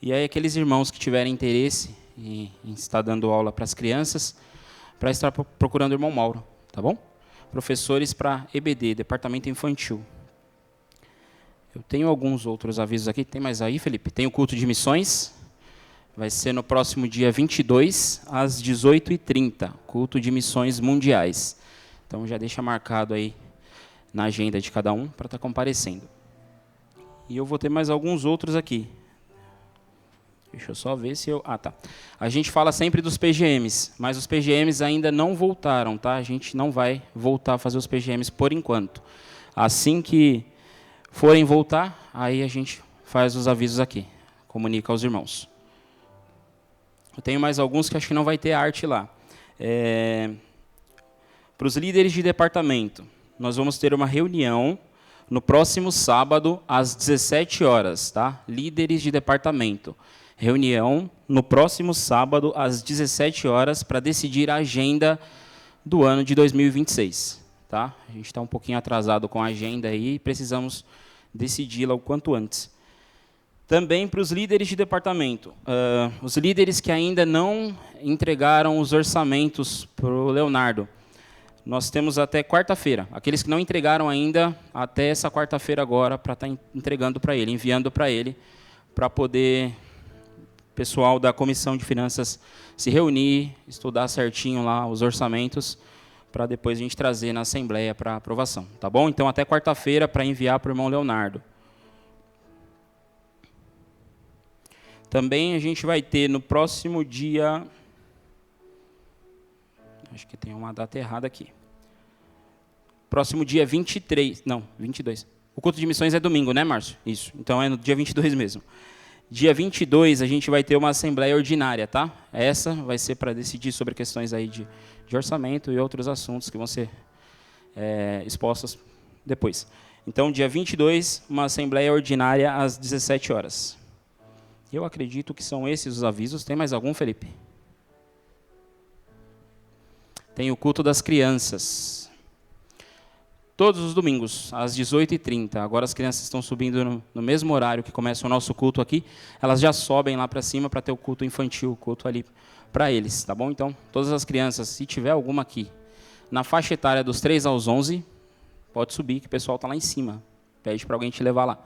E aí aqueles irmãos que tiverem interesse em estar dando aula para as crianças, para estar procurando o irmão Mauro, tá bom? Professores para EBD, Departamento Infantil. Eu tenho alguns outros avisos aqui. Tem mais aí, Felipe? Tem o culto de missões. Vai ser no próximo dia 22, às 18h30. Culto de missões mundiais. Então, já deixa marcado aí na agenda de cada um para estar comparecendo. E eu vou ter mais alguns outros aqui. Deixa eu só ver se eu... Ah, tá. A gente fala sempre dos PGMs, mas os PGMs ainda não voltaram, tá? A gente não vai voltar a fazer os PGMs por enquanto. Assim que forem voltar, aí a gente faz os avisos aqui, comunica aos irmãos. Eu tenho mais alguns que acho que não vai ter arte lá. Para os líderes de departamento, nós vamos ter uma reunião no próximo sábado, às 17 horas, tá? Líderes de departamento. Reunião no próximo sábado, às 17 horas, para decidir a agenda do ano de 2026. Tá? A gente está um pouquinho atrasado com a agenda aí e precisamos decidi-la o quanto antes. Também para os líderes de departamento. Os líderes que ainda não entregaram os orçamentos para o Leonardo. Nós temos até quarta-feira. Aqueles que não entregaram ainda, até essa quarta-feira agora, para estar entregando para ele, enviando para ele, para poder... pessoal da Comissão de Finanças se reunir, estudar certinho lá os orçamentos, para depois a gente trazer na Assembleia para aprovação. Tá bom? Então, até quarta-feira, para enviar para o irmão Leonardo. Também a gente vai ter no próximo dia... Acho que tem uma data errada aqui. Próximo dia 23... Não, 22. O culto de missões é domingo, né, Márcio? Isso. Então, é no dia 22 mesmo. Dia 22, a gente vai ter uma assembleia ordinária, tá? Essa vai ser para decidir sobre questões aí de orçamento e outros assuntos que vão ser expostos depois. Então, dia 22, uma assembleia ordinária às 17 horas. Eu acredito que são esses os avisos. Tem mais algum, Felipe? Tem o culto das crianças. Todos os domingos, às 18h30. Agora as crianças estão subindo no mesmo horário que começa o nosso culto aqui. Elas já sobem lá para cima para ter o culto infantil, o culto ali para eles, tá bom? Então, todas as crianças, se tiver alguma aqui, na faixa etária dos 3 aos 11, pode subir, que o pessoal está lá em cima. Pede para alguém te levar lá.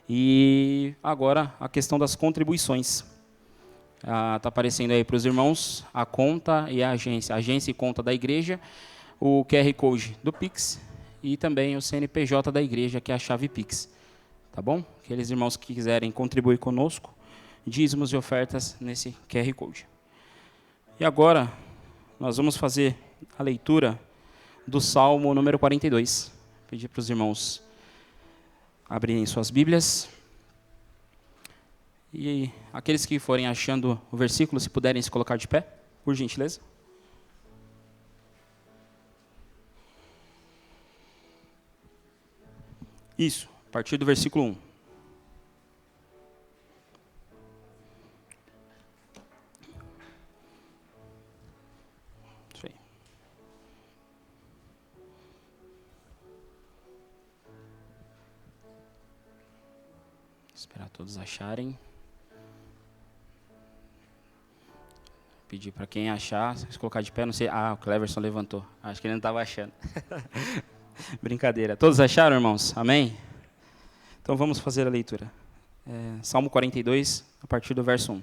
E agora, a questão das contribuições. Está aparecendo aí para os irmãos a conta e a agência e conta da igreja, o QR Code do Pix, e também o CNPJ da igreja, que é a chave Pix. Tá bom? Aqueles irmãos que quiserem contribuir conosco, dízimos e ofertas nesse QR Code. E agora, nós vamos fazer a leitura do Salmo número 42. Pedir para os irmãos abrirem suas Bíblias. E aqueles que forem achando o versículo, se puderem se colocar de pé, por gentileza. Isso, a partir do versículo 1. Isso aí. Esperar todos acharem. Pedir para quem achar, se colocar de pé, não sei. Ah, o Cleverson levantou. Acho que ele não estava achando. Brincadeira. Todos acharam, irmãos? Amém? Então vamos fazer a leitura. Salmo 42, a partir do verso 1.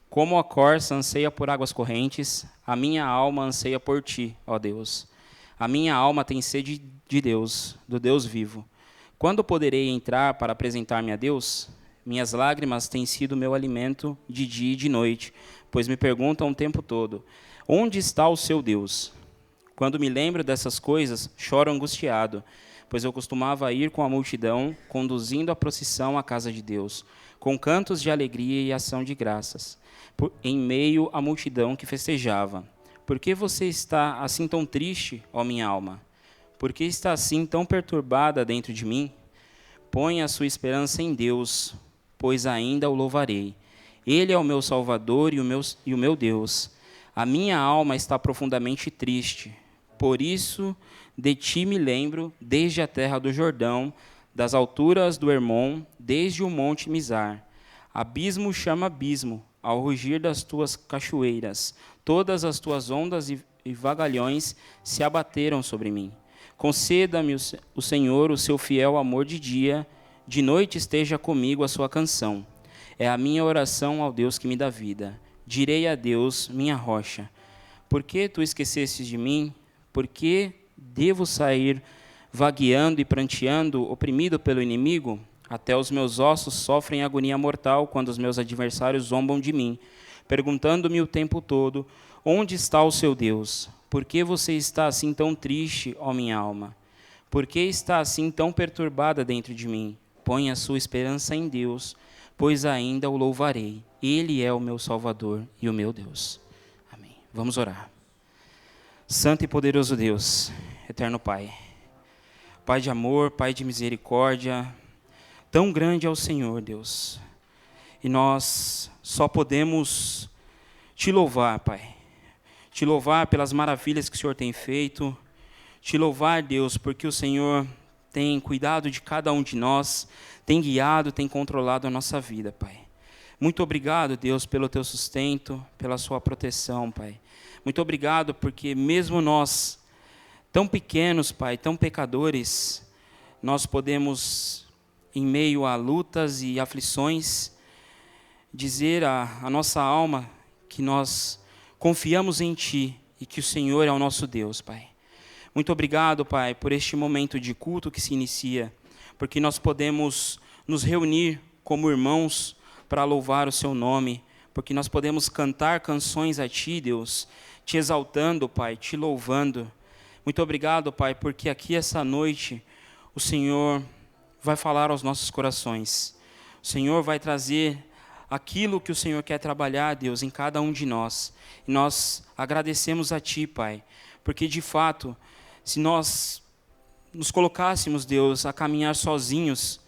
Como a corça anseia por águas correntes, a minha alma anseia por ti, ó Deus. A minha alma tem sede de Deus, do Deus vivo. Quando poderei entrar para apresentar-me a Deus? Minhas lágrimas têm sido meu alimento de dia e de noite, pois me perguntam o tempo todo: onde está o seu Deus? Quando me lembro dessas coisas, choro angustiado, pois eu costumava ir com a multidão, conduzindo a procissão à casa de Deus, com cantos de alegria e ação de graças, em meio à multidão que festejava. Por que você está assim tão triste, ó minha alma? Por que está assim tão perturbada dentro de mim? Ponha a sua esperança em Deus, pois ainda o louvarei. Ele é o meu Salvador e o meu Deus. A minha alma está profundamente triste. Por isso, de ti me lembro, desde a terra do Jordão, das alturas do Hermon, desde o monte Mizar. Abismo chama abismo, ao rugir das tuas cachoeiras. Todas as tuas ondas e vagalhões se abateram sobre mim. Conceda-me o Senhor o seu fiel amor de noite esteja comigo a sua canção. É a minha oração ao Deus que me dá vida. Direi a Deus, minha rocha: por que tu esquecestes de mim? Por que devo sair vagueando e pranteando, oprimido pelo inimigo? Até os meus ossos sofrem agonia mortal quando os meus adversários zombam de mim, perguntando-me o tempo todo: onde está o seu Deus? Por que você está assim tão triste, ó minha alma? Por que está assim tão perturbada dentro de mim? Põe a sua esperança em Deus, pois ainda o louvarei. Ele é o meu Salvador e o meu Deus. Amém. Vamos orar. Santo e poderoso Deus, eterno Pai, Pai de amor, Pai de misericórdia, tão grande é o Senhor, Deus. E nós só podemos te louvar, Pai. Te louvar pelas maravilhas que o Senhor tem feito. Te louvar, Deus, porque o Senhor tem cuidado de cada um de nós, tem guiado, tem controlado a nossa vida, Pai. Muito obrigado, Deus, pelo teu sustento, pela sua proteção, Pai. Muito obrigado porque mesmo nós, tão pequenos, Pai, tão pecadores, nós podemos, em meio a lutas e aflições, dizer à nossa alma que nós confiamos em Ti e que o Senhor é o nosso Deus, Pai. Muito obrigado, Pai, por este momento de culto que se inicia, porque nós podemos nos reunir como irmãos para louvar o Seu nome, porque nós podemos cantar canções a Ti, Deus, Te exaltando, Pai, Te louvando. Muito obrigado, Pai, porque aqui essa noite o Senhor vai falar aos nossos corações. O Senhor vai trazer aquilo que o Senhor quer trabalhar, Deus, em cada um de nós. E nós agradecemos a Ti, Pai, porque de fato, se nós nos colocássemos, Deus, a caminhar sozinhos,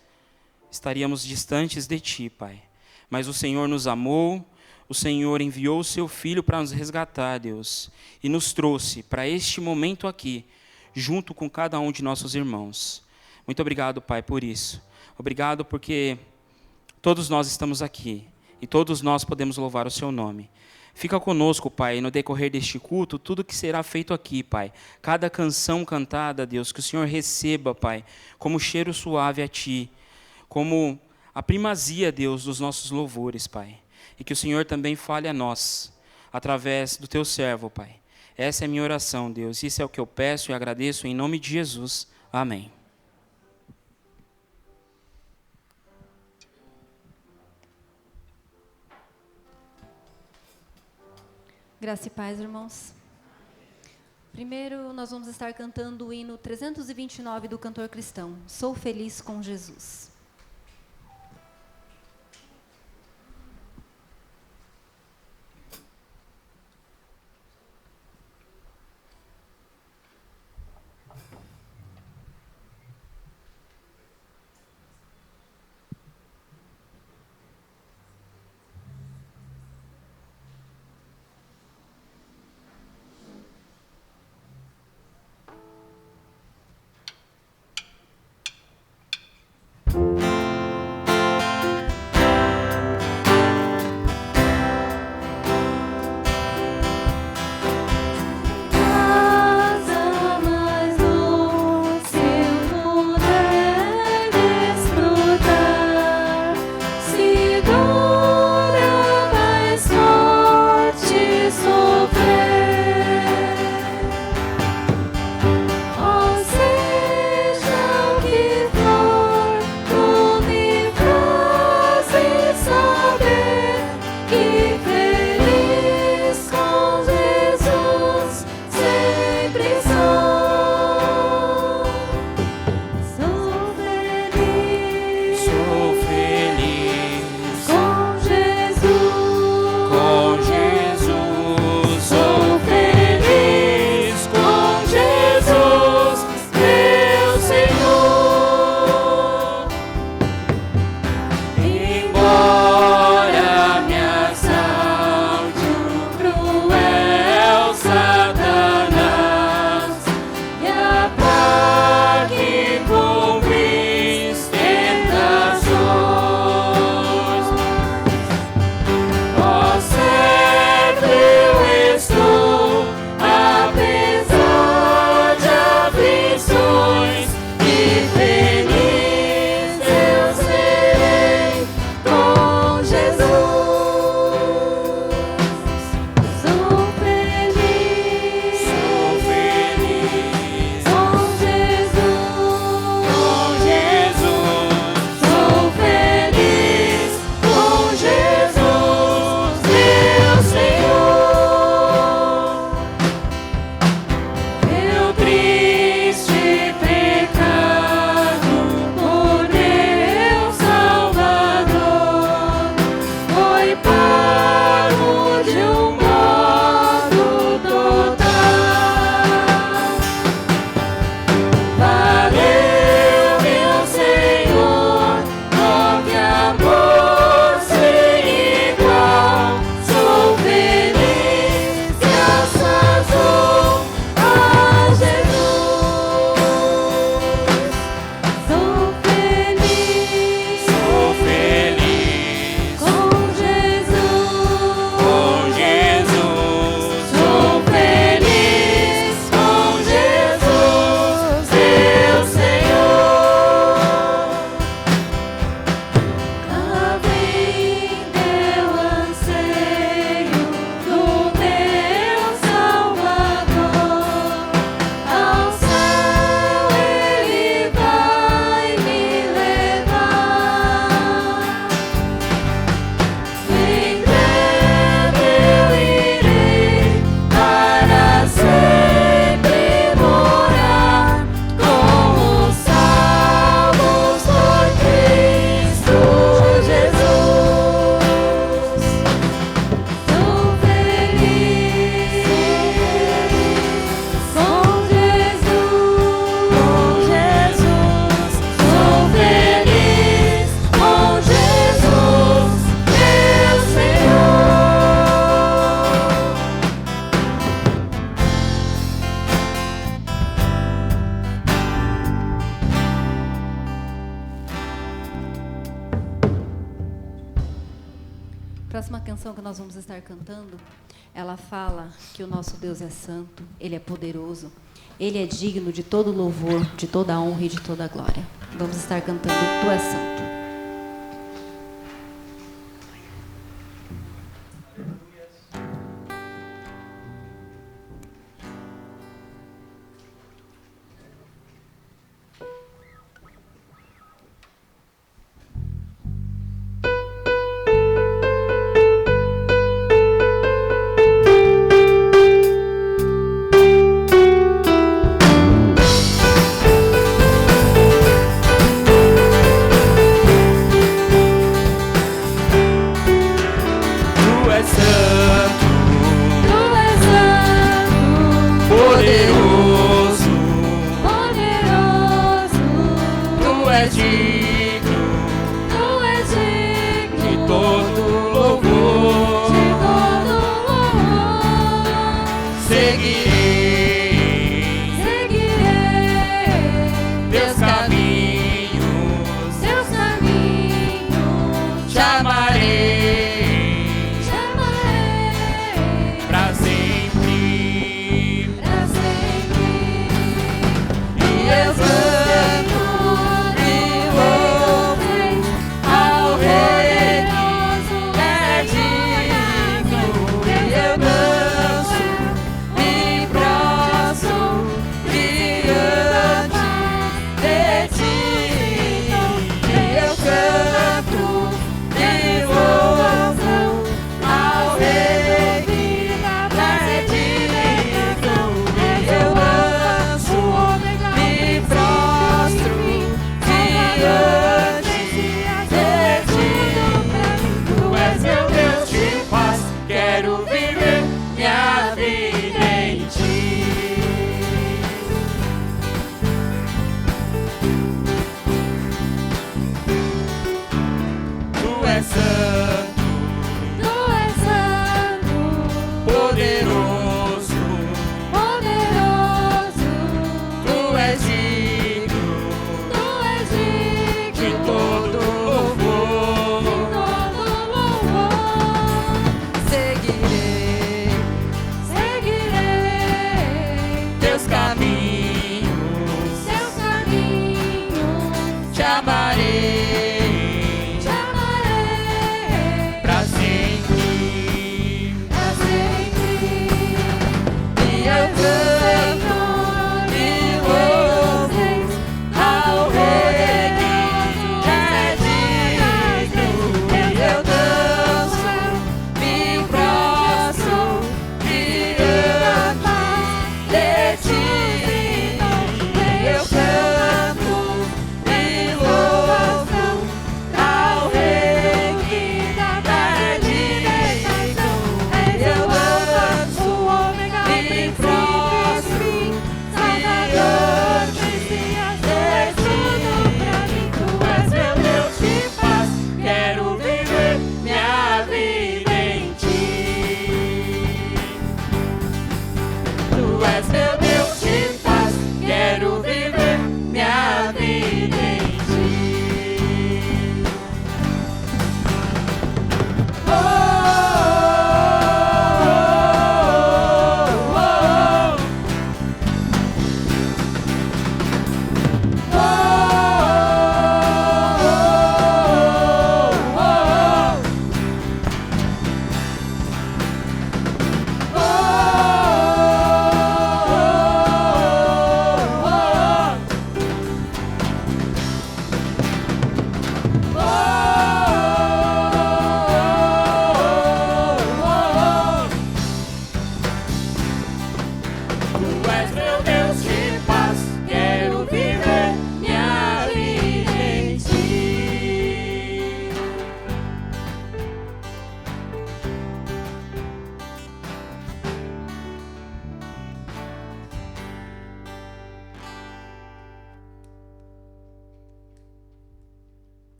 estaríamos distantes de Ti, Pai. Mas o Senhor nos amou, o Senhor enviou o Seu Filho para nos resgatar, Deus, e nos trouxe para este momento aqui, junto com cada um de nossos irmãos. Muito obrigado, Pai, por isso. Obrigado porque todos nós estamos aqui e todos nós podemos louvar o Seu nome. Fica conosco, Pai, no decorrer deste culto, tudo que será feito aqui, Pai. Cada canção cantada, Deus, que o Senhor receba, Pai, como cheiro suave a Ti, como a primazia, Deus, dos nossos louvores, Pai. E que o Senhor também fale a nós, através do Teu servo, Pai. Essa é a minha oração, Deus. Isso é o que eu peço e agradeço em nome de Jesus. Amém. Graça e paz, irmãos. Primeiro, nós vamos estar cantando o hino 329 do cantor cristão, Sou Feliz com Jesus. próxima canção que nós vamos estar cantando, ela fala que o nosso Deus é santo, Ele é poderoso, Ele é digno de todo louvor, de toda honra e de toda glória. Vamos estar cantando Tu és santo. Tu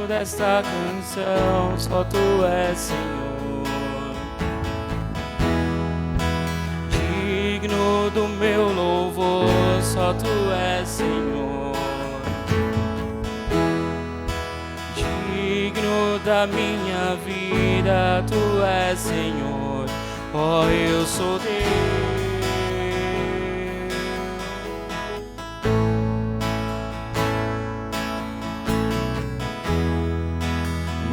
desta canção, só tu és Senhor. Digno do meu louvor, só tu és Senhor. Digno da minha vida, tu és Senhor. Ó, eu sou teu.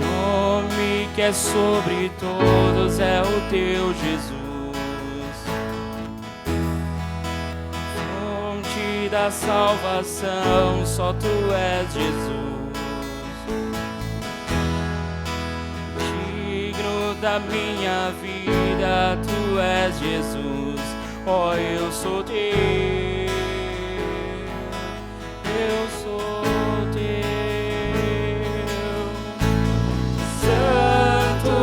Nome que é sobre todos é o teu Jesus. Fonte da salvação, só tu és Jesus. Digno da minha vida, tu és Jesus. Ó, eu sou teu. Eu sou teu. Santo,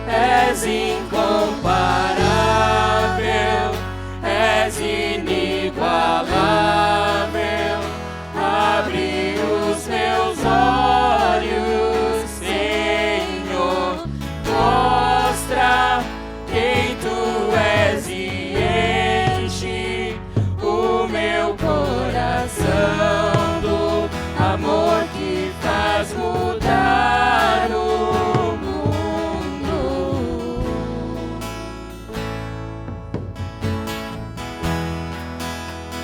és incomparável, és inigualável. Abre os meus olhos, Senhor, mostra quem tu és e enche o meu coração do amor que faz mudar o mundo.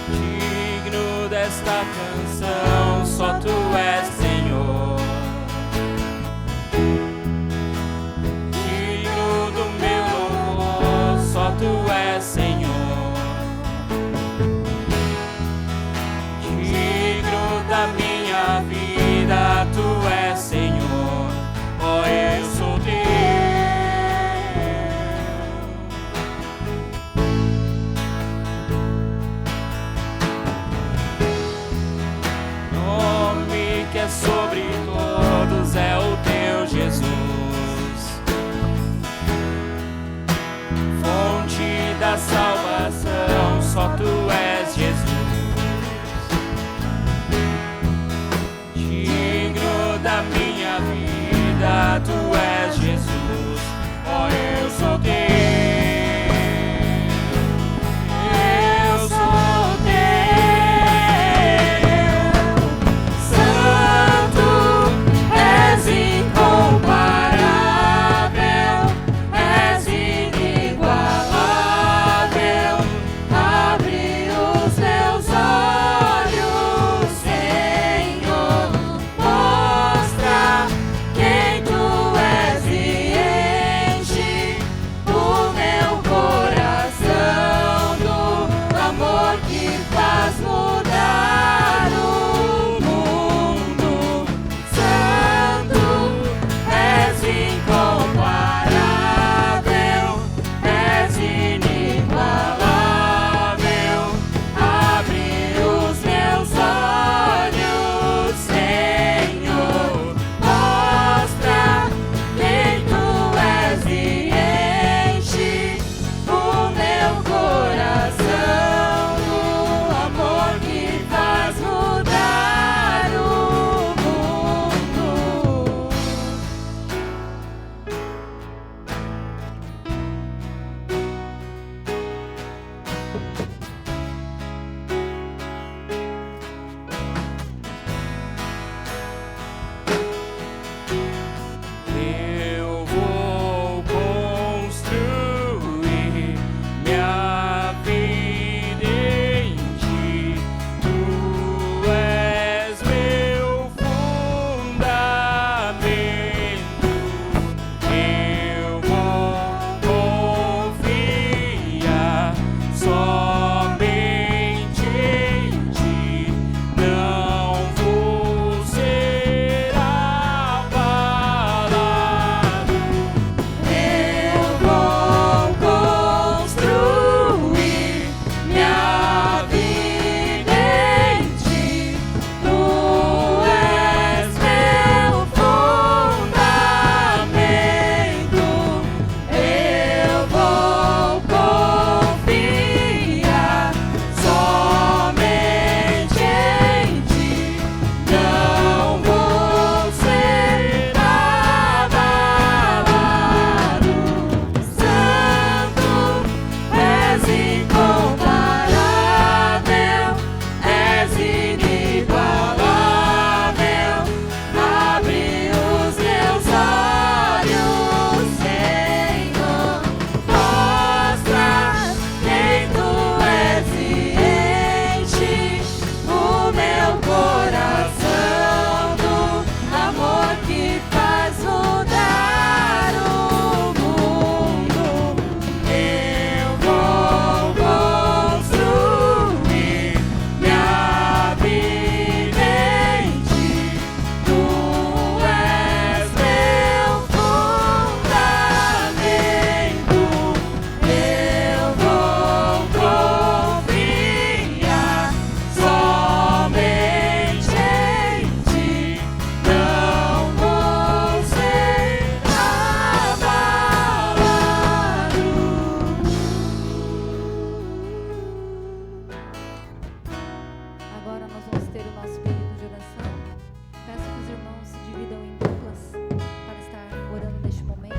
Digno desta canção, só tu és Senhor. Digno do meu louvor, só tu és Senhor. Digno da minha vida, tu és Senhor. Ó, eu sou teu. Nome Agora nós vamos ter o nosso período de oração. Peço que os irmãos se dividam em duplas para estar orando neste momento.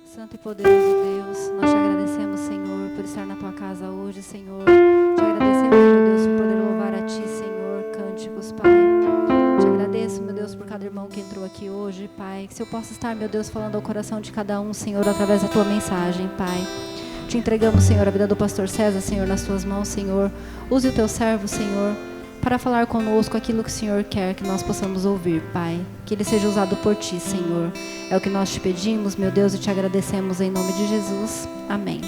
Santo e poderoso Deus, nós te agradecemos, Senhor, por estar na tua casa hoje, Senhor. Te agradecemos, meu Deus, por poder louvar a ti, Senhor, cânticos, Pai. Te agradeço, meu Deus, por cada irmão que entrou aqui hoje, Pai. Que se eu possa estar, meu Deus, falando ao coração de cada um, Senhor, através da tua mensagem, Pai. Te entregamos, Senhor, a vida do pastor César, Senhor, nas tuas mãos, Senhor. Use o teu servo, Senhor, para falar conosco aquilo que o Senhor quer que nós possamos ouvir, Pai. Que ele seja usado por ti, Senhor. É o que nós te pedimos, meu Deus, e te agradecemos em nome de Jesus. Amém.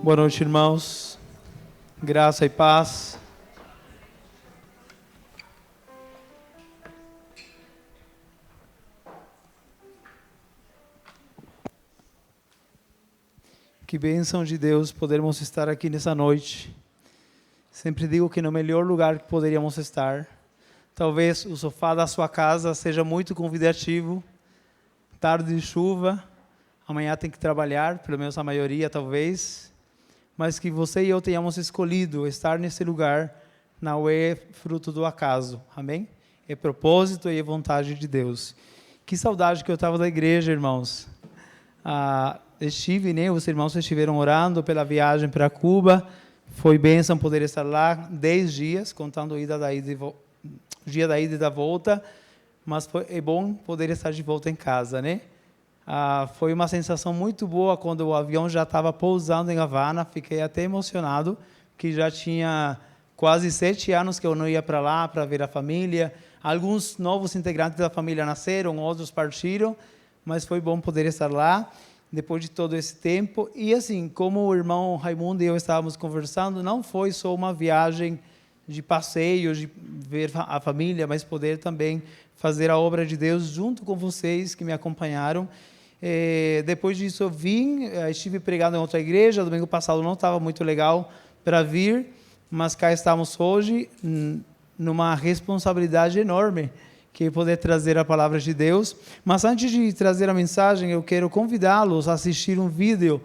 Boa noite, irmãos. Graça e paz. Que bênção de Deus podermos estar aqui nessa noite. Sempre digo que no melhor lugar que poderíamos estar. Talvez o sofá da sua casa seja muito convidativo. Tarde de chuva. Amanhã tem que trabalhar, pelo menos a maioria talvez. Mas que você e eu tenhamos escolhido estar nesse lugar não é fruto do acaso. Amém? É propósito e é vontade de Deus. Que saudade que eu estava da igreja, irmãos. Os irmãos estiveram orando pela viagem para Cuba. Foi bênção poder estar lá 10 dias, contando o dia da ida e da volta. Mas é bom poder estar de volta em casa, né? Foi uma sensação muito boa quando o avião já estava pousando em Havana. Fiquei até emocionado, que já tinha quase 7 anos que eu não ia para lá para ver a família. Alguns novos integrantes da família nasceram, outros partiram, mas foi bom poder estar lá depois de todo esse tempo. E assim, como o irmão Raimundo e eu estávamos conversando, não foi só uma viagem de passeio, de ver a família, mas poder também fazer a obra de Deus junto com vocês que me acompanharam. Depois disso eu estive pregando em outra igreja. Domingo passado não estava muito legal para vir, mas cá estamos hoje numa responsabilidade enorme, que é poder trazer a palavra de Deus. Mas antes de trazer a mensagem, eu quero convidá-los a assistir um vídeo,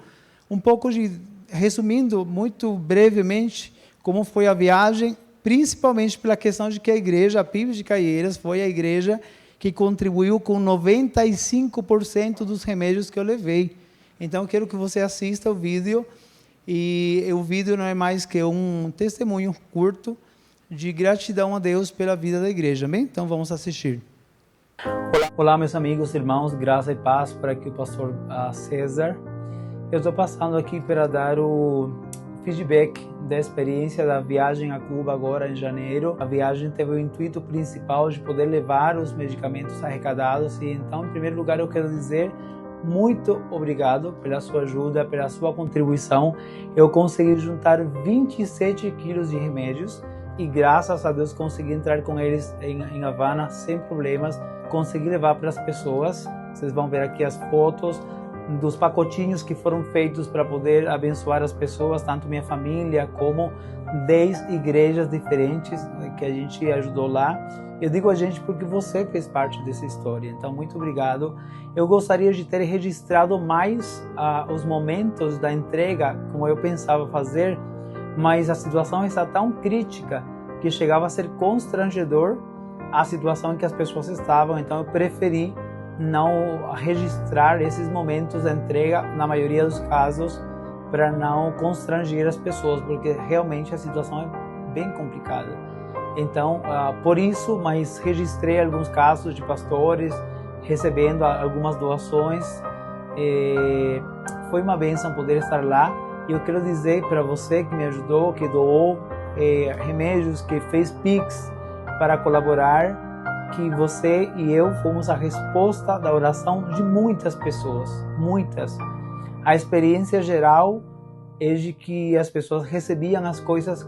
resumindo muito brevemente como foi a viagem, principalmente pela questão de que a igreja, a PIB de Caieiras, foi a igreja que contribuiu com 95% dos remédios que eu levei. Então, eu quero que você assista o vídeo, e o vídeo não é mais que um testemunho curto de gratidão a Deus pela vida da igreja, amém? Então vamos assistir. Olá, meus amigos, irmãos, graça e paz, por aqui o pastor César. Eu estou passando aqui para dar o feedback da experiência da viagem a Cuba agora em janeiro. A viagem teve o intuito principal de poder levar os medicamentos arrecadados, e então, em primeiro lugar, eu quero dizer muito obrigado pela sua ajuda, pela sua contribuição. Eu consegui juntar 27 quilos de remédios, e graças a Deus consegui entrar com eles em Havana sem problemas. Consegui levar para as pessoas. Vocês vão ver aqui as fotos dos pacotinhos que foram feitos para poder abençoar as pessoas, tanto minha família como 10 igrejas diferentes que a gente ajudou lá. Eu digo a gente porque você fez parte dessa história, então muito obrigado. Eu gostaria de ter registrado mais os momentos da entrega, como eu pensava fazer, mas a situação está tão crítica que chegava a ser constrangedor a situação em que as pessoas estavam. Então eu preferi não registrar esses momentos da entrega, na maioria dos casos, para não constranger as pessoas, porque realmente a situação é bem complicada. Então, por isso, mas registrei alguns casos de pastores recebendo algumas doações. Foi uma bênção poder estar lá. E eu quero dizer para você que me ajudou, que doou remédios, que fez Pix para colaborar, que você e eu fomos a resposta da oração de muitas pessoas, muitas. A experiência geral é de que as pessoas recebiam as coisas,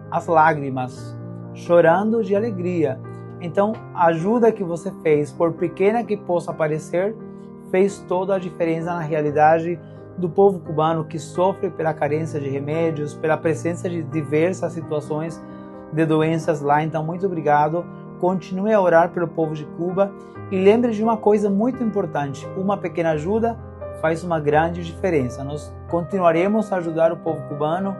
as lágrimas, chorando de alegria. Então, a ajuda que você fez, por pequena que possa parecer, fez toda a diferença na realidade do povo cubano, que sofre pela carência de remédios, pela presença de diversas situações de doenças lá. Então, muito obrigado. Continue a orar pelo povo de Cuba e lembre de uma coisa muito importante: uma pequena ajuda faz uma grande diferença. Nós continuaremos a ajudar o povo cubano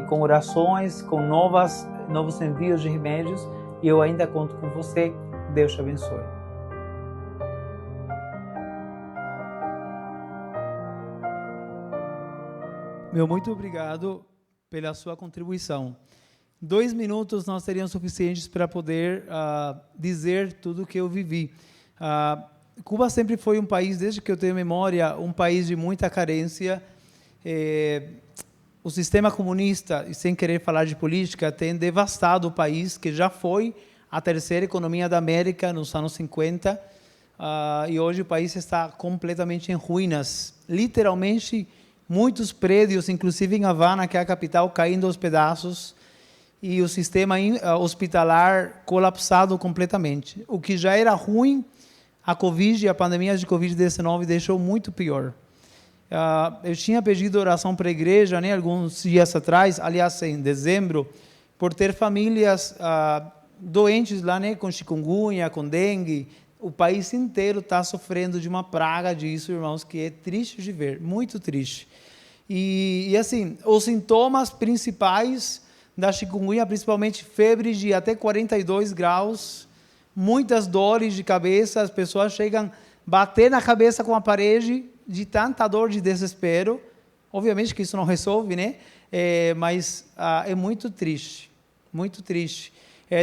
com orações, com novos envios de remédios, e eu ainda conto com você. Deus te abençoe. Meu muito obrigado pela sua contribuição. 2 minutos não seriam suficientes para poder dizer tudo o que eu vivi. Cuba sempre foi um país, desde que eu tenho memória, um país de muita carência. O sistema comunista, e sem querer falar de política, tem devastado o país, que já foi a terceira economia da América nos anos 50, e hoje o país está completamente em ruínas. Literalmente, muitos prédios, inclusive em Havana, que é a capital, caindo aos pedaços, e o sistema hospitalar colapsado completamente. O que já era ruim, a Covid, a pandemia de Covid-19 deixou muito pior. Eu tinha pedido oração para a igreja, né, alguns dias atrás, aliás, em dezembro, por ter famílias doentes lá, né, com chikungunya, com dengue. O país inteiro está sofrendo de uma praga disso, irmãos, que é triste de ver, muito triste. E assim, os sintomas principais da chikungunya, principalmente febre de até 42 graus, muitas dores de cabeça, as pessoas chegam a bater na cabeça com a parede de tanta dor, de desespero. Obviamente que isso não resolve, né? Mas é muito triste, muito triste.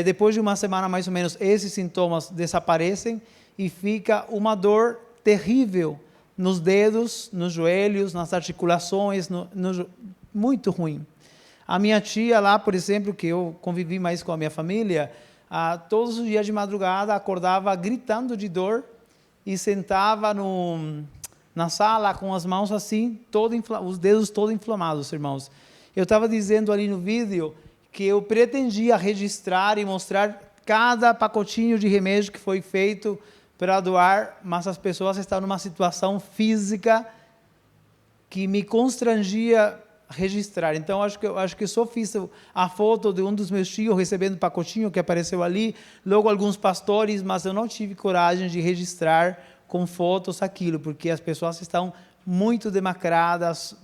Depois de uma semana, mais ou menos, esses sintomas desaparecem e fica uma dor terrível nos dedos, nos joelhos, nas articulações, muito ruim. A minha tia lá, por exemplo, que eu convivi mais com a minha família, todos os dias de madrugada acordava gritando de dor e sentava na sala com as mãos assim, os dedos todos inflamados, irmãos. Eu estava dizendo ali no vídeo que eu pretendia registrar e mostrar cada pacotinho de remédio que foi feito para doar, mas as pessoas estão numa situação física que me constrangia registrar. Então, acho que só fiz a foto de um dos meus tios recebendo o pacotinho que apareceu ali, logo alguns pastores, mas eu não tive coragem de registrar com fotos aquilo, porque as pessoas estão muito demacradas,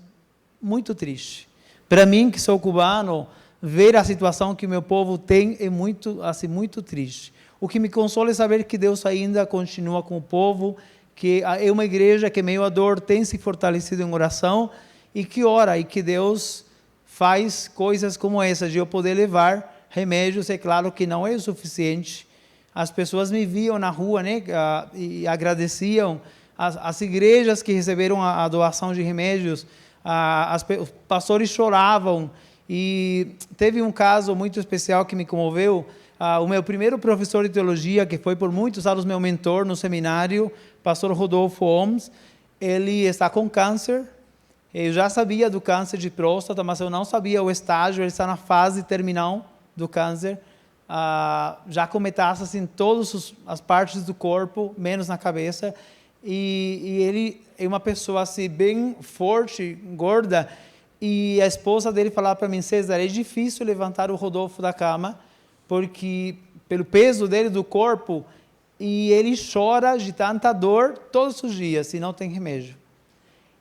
muito tristes. Para mim, que sou cubano, ver a situação que o meu povo tem é muito, assim, muito triste. O que me consola é saber que Deus ainda continua com o povo, que é uma igreja que, meio à dor, tem se fortalecido em oração e que ora, e que Deus faz coisas como essa, de eu poder levar remédios. É claro que não é o suficiente. As pessoas me viam na rua, né, e agradeciam. As igrejas que receberam a doação de remédios, os pastores choravam. E teve um caso muito especial que me comoveu. O meu primeiro professor de teologia, que foi por muitos anos meu mentor no seminário, pastor Rodolfo Oms, ele está com câncer. Eu já sabia do câncer de próstata, mas eu não sabia o estágio. Ele está na fase terminal do câncer, já com metástase em todas as partes do corpo, menos na cabeça. E ele é uma pessoa assim, bem forte, gorda. E a esposa dele falava para mim: César, é difícil levantar o Rodolfo da cama, porque pelo peso dele do corpo, e ele chora de tanta dor todos os dias, e não tem remédio.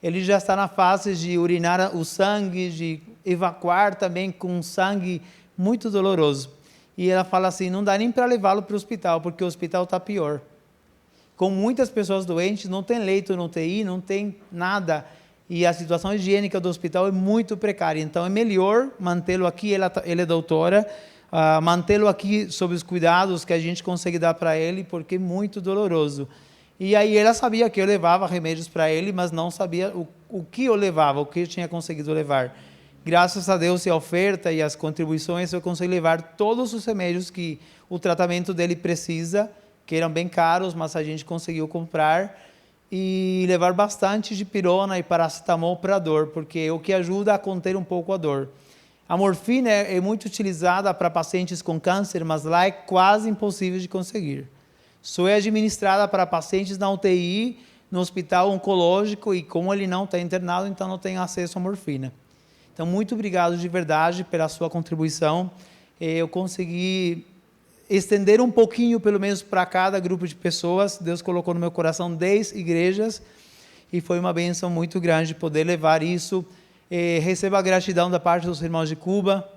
Ele já está na fase de urinar o sangue, de evacuar também com sangue muito doloroso. E ela fala assim: não dá nem para levá-lo para o hospital, porque o hospital está pior. Com muitas pessoas doentes, não tem leito no UTI, não tem nada. E a situação higiênica do hospital é muito precária. Então, é melhor mantê-lo aqui. Ela é doutora, mantê-lo aqui sob os cuidados que a gente consegue dar para ele, porque é muito doloroso. E aí ela sabia que eu levava remédios para ele, mas não sabia o que eu levava, o que eu tinha conseguido levar. Graças a Deus e a oferta e as contribuições, eu consegui levar todos os remédios que o tratamento dele precisa, que eram bem caros, mas a gente conseguiu comprar, e levar bastante de pirona e paracetamol para a dor, porque é o que ajuda a conter um pouco a dor. A morfina é muito utilizada para pacientes com câncer, mas lá é quase impossível de conseguir. Só é administrada para pacientes na UTI, no hospital oncológico, e como ele não está internado, então não tem acesso à morfina. Então, muito obrigado de verdade pela sua contribuição. Eu consegui estender um pouquinho, pelo menos, para cada grupo de pessoas. Deus colocou no meu coração 10 igrejas. e foi uma bênção muito grande poder levar isso. Recebo a gratidão da parte dos irmãos de Cuba,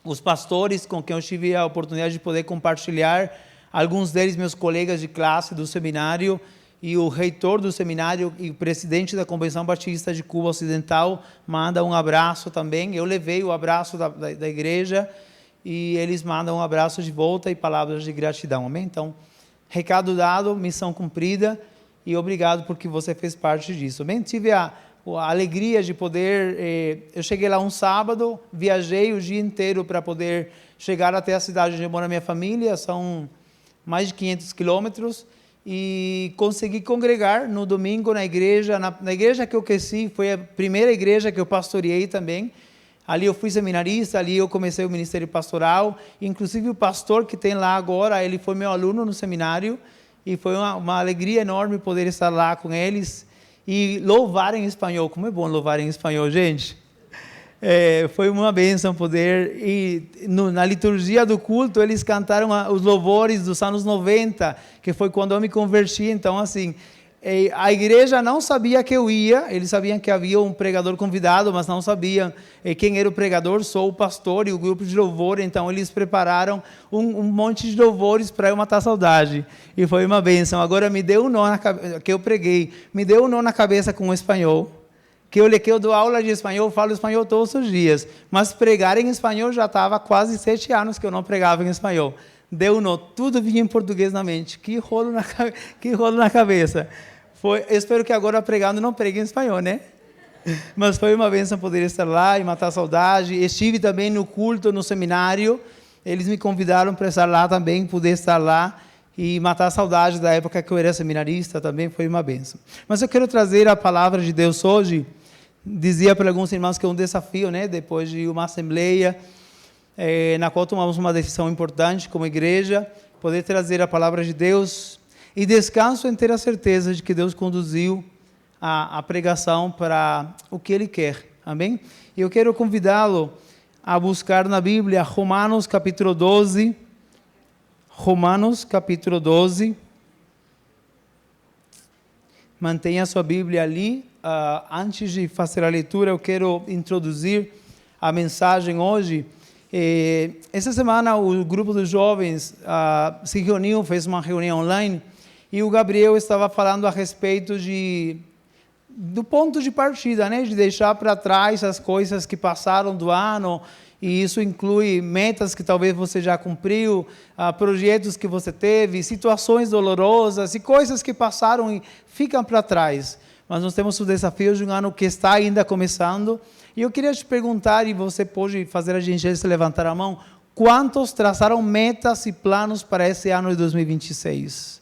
os pastores com quem eu tive a oportunidade de poder compartilhar, alguns deles meus colegas de classe do seminário, e o reitor do seminário e o presidente da Convenção Batista de Cuba Ocidental manda um abraço também. Eu levei o abraço da igreja e eles mandam um abraço de volta e palavras de gratidão. Amém? Então, recado dado, missão cumprida, e obrigado porque você fez parte disso. Amém? Tive a alegria de poder... eu cheguei lá um sábado, viajei o dia inteiro para poder chegar até a cidade onde mora minha família, são mais de 500 quilômetros, e consegui congregar no domingo na igreja, na igreja que eu cresci, foi a primeira igreja que eu pastoreei também. Ali eu fui seminarista, ali eu comecei o ministério pastoral, inclusive o pastor que tem lá agora, ele foi meu aluno no seminário, e foi uma alegria enorme poder estar lá com eles, e louvar em espanhol. Como é bom louvar em espanhol, gente! Foi uma bênção poder, e na liturgia do culto eles cantaram os louvores dos anos 90, que foi quando eu me converti. Então, assim, a igreja não sabia que eu ia, eles sabiam que havia um pregador convidado, mas não sabiam quem era o pregador. Sou o pastor e o grupo de louvor, então eles prepararam um monte de louvores para eu matar a saudade, e foi uma bênção. Agora me deu um nó na cabeça, que eu preguei, me deu um nó na cabeça com o espanhol, que eu dou aula de espanhol, falo espanhol todos os dias, mas pregar em espanhol já estava quase 7 anos que eu não pregava em espanhol. Deu nó, tudo vinha em português na mente. Que rolo na cabeça. Espero que agora pregando não pregue em espanhol, né? Mas foi uma bênção poder estar lá e matar a saudade. Estive também no culto, no seminário. Eles me convidaram para estar lá também, poder estar lá e matar a saudade da época que eu era seminarista. Também foi uma bênção. Mas eu quero trazer a palavra de Deus hoje. Dizia para alguns irmãos que é um desafio, né? Depois de uma assembleia, na qual tomamos uma decisão importante como igreja, poder trazer a palavra de Deus, e descanso em ter a certeza de que Deus conduziu a pregação para o que Ele quer. Amém? E eu quero convidá-lo a buscar na Bíblia Romanos capítulo 12. Romanos capítulo 12. Mantenha a sua Bíblia ali. Antes de fazer a leitura, eu quero introduzir a mensagem hoje. Essa semana o grupo dos jovens se reuniu, fez uma reunião online, e o Gabriel estava falando a respeito do ponto de partida, né? De deixar para trás as coisas que passaram do ano, e isso inclui metas que talvez você já cumpriu, projetos que você teve, situações dolorosas e coisas que passaram e ficam para trás. Mas nós temos o desafio de um ano que está ainda começando. E eu queria te perguntar, e você pode fazer a gentileza de levantar a mão, quantos traçaram metas e planos para esse ano de 2026?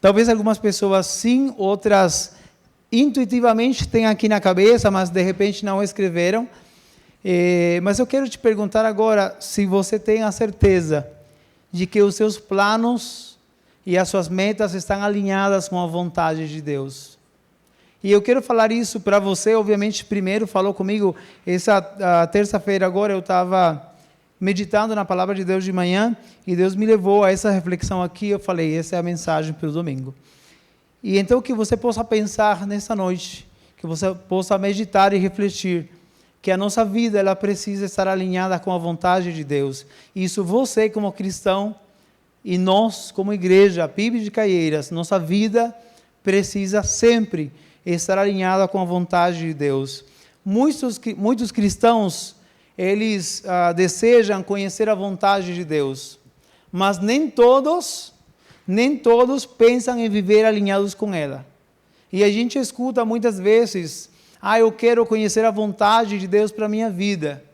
Talvez algumas pessoas sim, outras intuitivamente têm aqui na cabeça, mas de repente não escreveram. Mas eu quero te perguntar agora se você tem a certeza de que os seus planos e as suas metas estão alinhadas com a vontade de Deus. E eu quero falar isso para você. Obviamente, primeiro falou comigo, essa terça-feira agora eu estava meditando na palavra de Deus de manhã, e Deus me levou a essa reflexão aqui. Eu falei, essa é a mensagem para o domingo. E então que você possa pensar nessa noite, que você possa meditar e refletir, que a nossa vida ela precisa estar alinhada com a vontade de Deus. Isso você como cristão e nós como igreja, PIB de Caieiras, nossa vida precisa sempre estar alinhada com a vontade de Deus. Muitos cristãos, eles desejam conhecer a vontade de Deus, mas nem todos pensam em viver alinhados com ela. E a gente escuta muitas vezes, eu quero conhecer a vontade de Deus para a minha vida.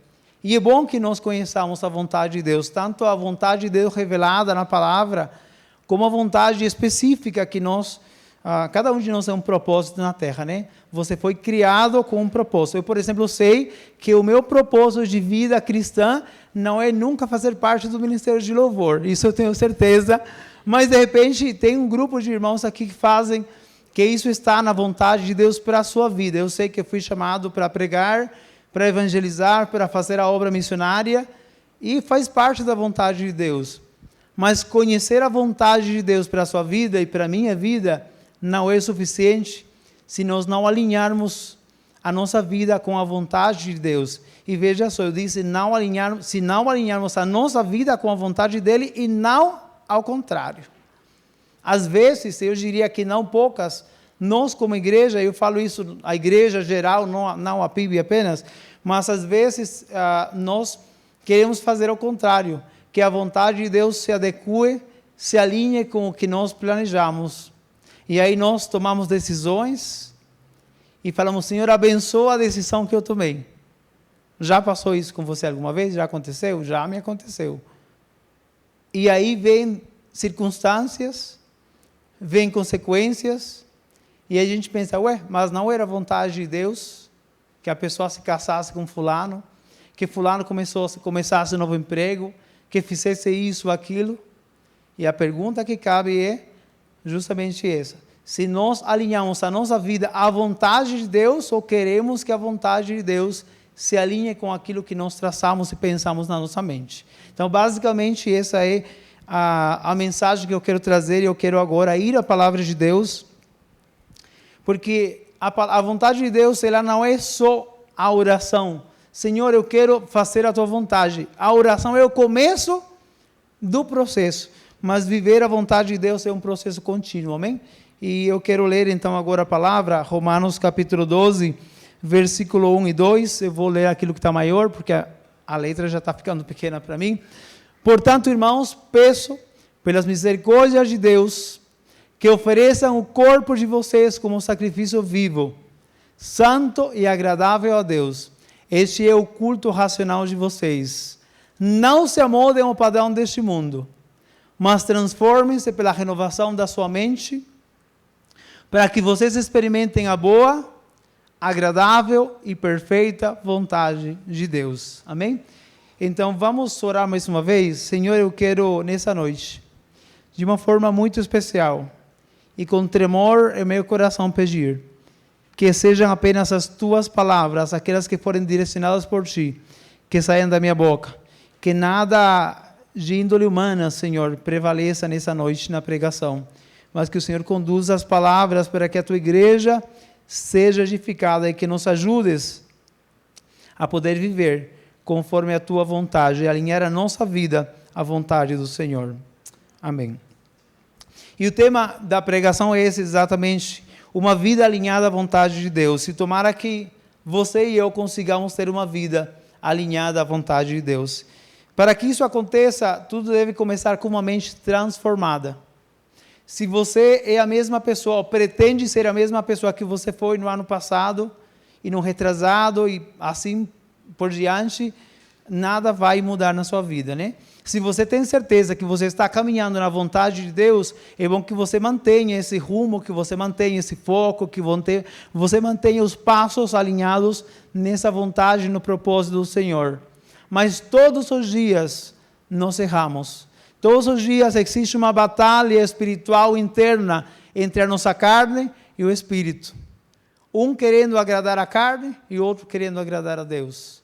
E é bom que nós conheçamos a vontade de Deus, tanto a vontade de Deus revelada na palavra, como a vontade específica que cada um de nós tem um propósito na terra, né? Você foi criado com um propósito. Eu, por exemplo, sei que o meu propósito de vida cristã não é nunca fazer parte do ministério de louvor. Isso eu tenho certeza. Mas, de repente, tem um grupo de irmãos aqui que fazem, que isso está na vontade de Deus para a sua vida. Eu sei que eu fui chamado para pregar, para evangelizar, para fazer a obra missionária, e faz parte da vontade de Deus. Mas conhecer a vontade de Deus para a sua vida e para a minha vida não é suficiente se nós não alinharmos a nossa vida com a vontade de Deus. E veja só, eu disse, se não alinharmos a nossa vida com a vontade dele e não ao contrário. Às vezes, eu diria que não poucas, nós como igreja, eu falo isso, a igreja geral, não a PIB apenas, mas às vezes nós queremos fazer o contrário, que a vontade de Deus se adeque, se alinhe com o que nós planejamos. E aí nós tomamos decisões e falamos, Senhor, abençoa a decisão que eu tomei. Já passou isso com você alguma vez? Já aconteceu? Já me aconteceu. E aí vem circunstâncias, vem consequências, e a gente pensa, mas não era vontade de Deus que a pessoa se casasse com fulano, que fulano começasse um novo emprego, que fizesse isso, aquilo. E a pergunta que cabe é justamente essa. Se nós alinhamos a nossa vida à vontade de Deus, ou queremos que a vontade de Deus se alinhe com aquilo que nós traçamos e pensamos na nossa mente. Então, basicamente, essa é a mensagem que eu quero trazer, e eu quero agora ir à palavra de Deus, porque a vontade de Deus, ela não é só a oração. Senhor, eu quero fazer a tua vontade. A oração é o começo do processo, mas viver a vontade de Deus é um processo contínuo, amém? E eu quero ler então agora a palavra, Romanos capítulo 12, versículo 1 e 2, eu vou ler aquilo que está maior, porque a letra já está ficando pequena para mim. Portanto, irmãos, peço, pelas misericórdias de Deus, que ofereçam o corpo de vocês como sacrifício vivo, santo e agradável a Deus. Este é o culto racional de vocês. Não se amoldem ao padrão deste mundo, mas transformem-se pela renovação da sua mente, para que vocês experimentem a boa, agradável e perfeita vontade de Deus. Amém? Então, vamos orar mais uma vez. Senhor, eu quero, nessa noite, de uma forma muito especial, e com tremor em meu coração pedir, que sejam apenas as tuas palavras, aquelas que forem direcionadas por ti, que saiam da minha boca. Que nada de índole humana, Senhor, prevaleça nessa noite na pregação, mas que o Senhor conduza as palavras para que a tua igreja seja edificada e que nos ajudes a poder viver conforme a tua vontade e alinhar a nossa vida à vontade do Senhor. Amém. E o tema da pregação é esse exatamente, uma vida alinhada à vontade de Deus. Se tomara que você e eu consigamos ter uma vida alinhada à vontade de Deus. Para que isso aconteça, tudo deve começar com uma mente transformada. Se você é a mesma pessoa, ou pretende ser a mesma pessoa que você foi no ano passado, e no retrasado, e assim por diante, nada vai mudar na sua vida, né? Se você tem certeza que você está caminhando na vontade de Deus, é bom que você mantenha esse rumo, que você mantenha esse foco, que você mantenha os passos alinhados nessa vontade, no propósito do Senhor. Mas todos os dias nós erramos. Todos os dias existe uma batalha espiritual interna entre a nossa carne e o Espírito. Um querendo agradar a carne e outro querendo agradar a Deus.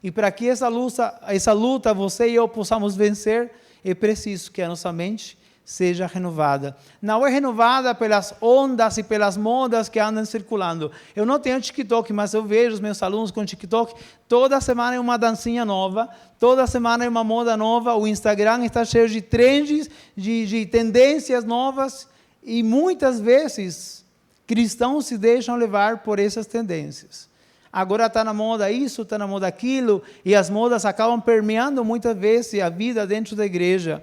E para que essa luta você e eu possamos vencer, é preciso que a nossa mente seja renovada. Não é renovada pelas ondas e pelas modas que andam circulando. Eu não tenho TikTok, mas eu vejo os meus alunos com TikTok. Toda semana é uma dancinha nova, toda semana é uma moda nova. O Instagram está cheio de trends, de tendências novas. E muitas vezes, cristãos se deixam levar por essas tendências. Agora está na moda isso, está na moda aquilo, e as modas acabam permeando muitas vezes a vida dentro da igreja.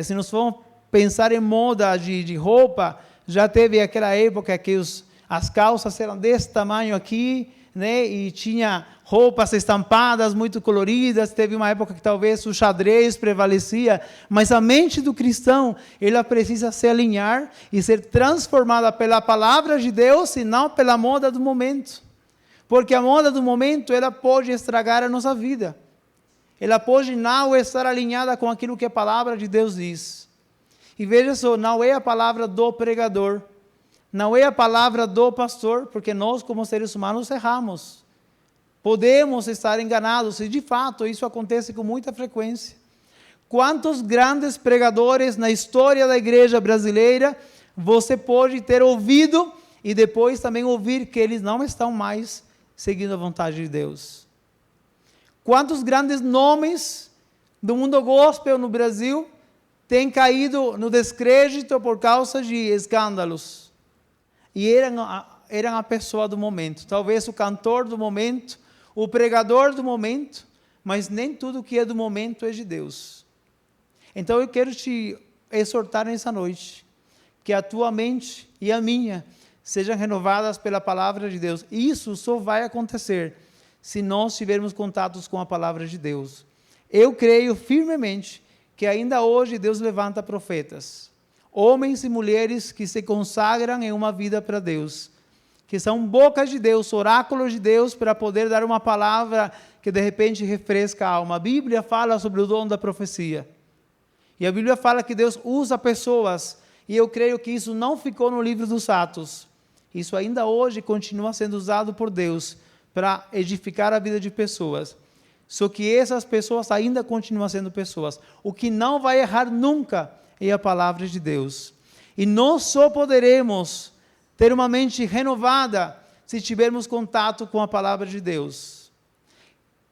Se nós formos pensar em moda de roupa, já teve aquela época que as calças eram desse tamanho aqui, né? E tinha roupas estampadas, muito coloridas. Teve uma época que talvez o xadrez prevalecia, mas a mente do cristão, ela precisa se alinhar e ser transformada pela palavra de Deus e não pela moda do momento. Porque a moda do momento, ela pode estragar a nossa vida. Ela pode não estar alinhada com aquilo que a palavra de Deus diz. E veja só, não é a palavra do pregador, não é a palavra do pastor, porque nós, como seres humanos, erramos. Podemos estar enganados, e de fato isso acontece com muita frequência. Quantos grandes pregadores na história da igreja brasileira você pode ter ouvido e depois também ouvir que eles não estão mais seguindo a vontade de Deus. Quantos grandes nomes do mundo gospel no Brasil têm caído no descrédito por causa de escândalos? E eram a pessoa do momento, talvez o cantor do momento, o pregador do momento, mas nem tudo que é do momento é de Deus. Então eu quero te exortar nessa noite, que a tua mente e a minha sejam renovadas pela palavra de Deus. E isso só vai acontecer se nós tivermos contatos com a palavra de Deus. Eu creio firmemente que ainda hoje Deus levanta profetas, homens e mulheres que se consagram em uma vida para Deus, que são bocas de Deus, oráculos de Deus, para poder dar uma palavra que de repente refresca a alma. A Bíblia fala sobre o dom da profecia. E a Bíblia fala que Deus usa pessoas, e eu creio que isso não ficou no livro dos Atos. Isso ainda hoje continua sendo usado por Deus para edificar a vida de pessoas. Só que essas pessoas ainda continuam sendo pessoas. O que não vai errar nunca é a palavra de Deus. E nós só poderemos ter uma mente renovada se tivermos contato com a palavra de Deus.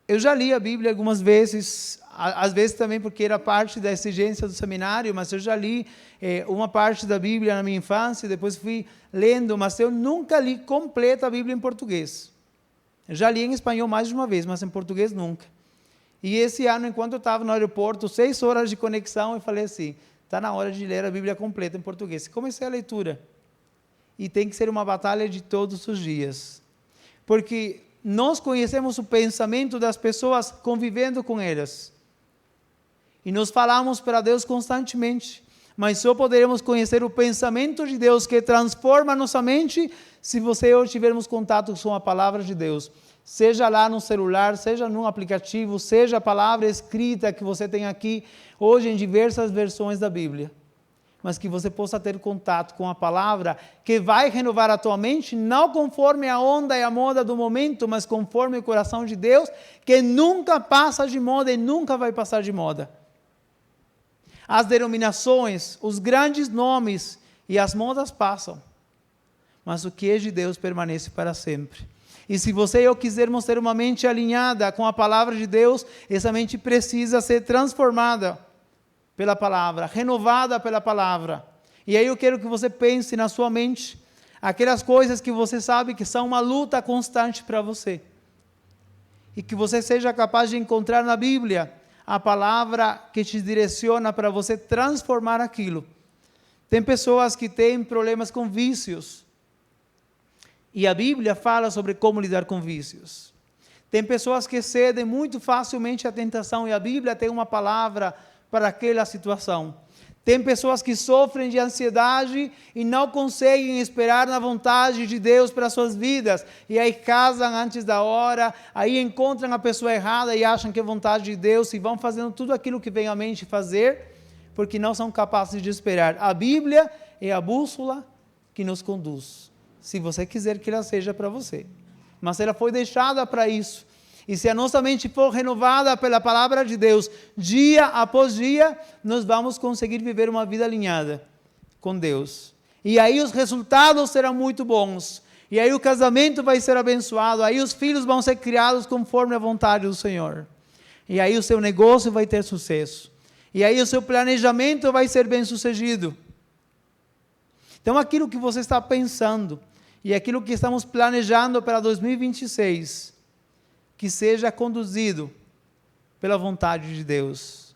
Eu já li a Bíblia algumas vezes, às vezes também porque era parte da exigência do seminário, mas eu já li uma parte da Bíblia na minha infância, depois fui lendo, mas eu nunca li completa a Bíblia em português. Eu já li em espanhol mais de uma vez, mas em português nunca. E esse ano, enquanto eu estava no aeroporto, 6 horas de conexão, eu falei assim, está na hora de ler a Bíblia completa em português. Comecei a leitura. E tem que ser uma batalha de todos os dias. Porque nós conhecemos o pensamento das pessoas convivendo com elas. E nós falamos para Deus constantemente. Mas só poderemos conhecer o pensamento de Deus que transforma a nossa mente se você e eu tivermos contato com a palavra de Deus. Seja lá no celular, seja num aplicativo, seja a palavra escrita que você tem aqui, hoje em diversas versões da Bíblia. Mas que você possa ter contato com a palavra que vai renovar a tua mente, não conforme a onda e a moda do momento, mas conforme o coração de Deus, que nunca passa de moda e nunca vai passar de moda. As denominações, os grandes nomes e as modas passam, mas o que é de Deus permanece para sempre. E se você e eu quisermos ter uma mente alinhada com a palavra de Deus, essa mente precisa ser transformada pela palavra, renovada pela palavra. E aí eu quero que você pense na sua mente aquelas coisas que você sabe que são uma luta constante para você. E que você seja capaz de encontrar na Bíblia a palavra que te direciona para você transformar aquilo. Tem pessoas que têm problemas com vícios. E a Bíblia fala sobre como lidar com vícios. Tem pessoas que cedem muito facilmente à tentação e a Bíblia tem uma palavra para aquela situação. Tem pessoas que sofrem de ansiedade e não conseguem esperar na vontade de Deus para suas vidas. E aí casam antes da hora, aí encontram a pessoa errada e acham que é vontade de Deus e vão fazendo tudo aquilo que vem à mente fazer, porque não são capazes de esperar. A Bíblia é a bússola que nos conduz, se você quiser que ela seja para você. Mas ela foi deixada para isso. E se a nossa mente for renovada pela palavra de Deus, dia após dia, nós vamos conseguir viver uma vida alinhada com Deus. E aí os resultados serão muito bons. E aí o casamento vai ser abençoado. Aí os filhos vão ser criados conforme a vontade do Senhor. E aí o seu negócio vai ter sucesso. E aí o seu planejamento vai ser bem sucedido. Então aquilo que você está pensando e aquilo que estamos planejando para 2026, que seja conduzido pela vontade de Deus.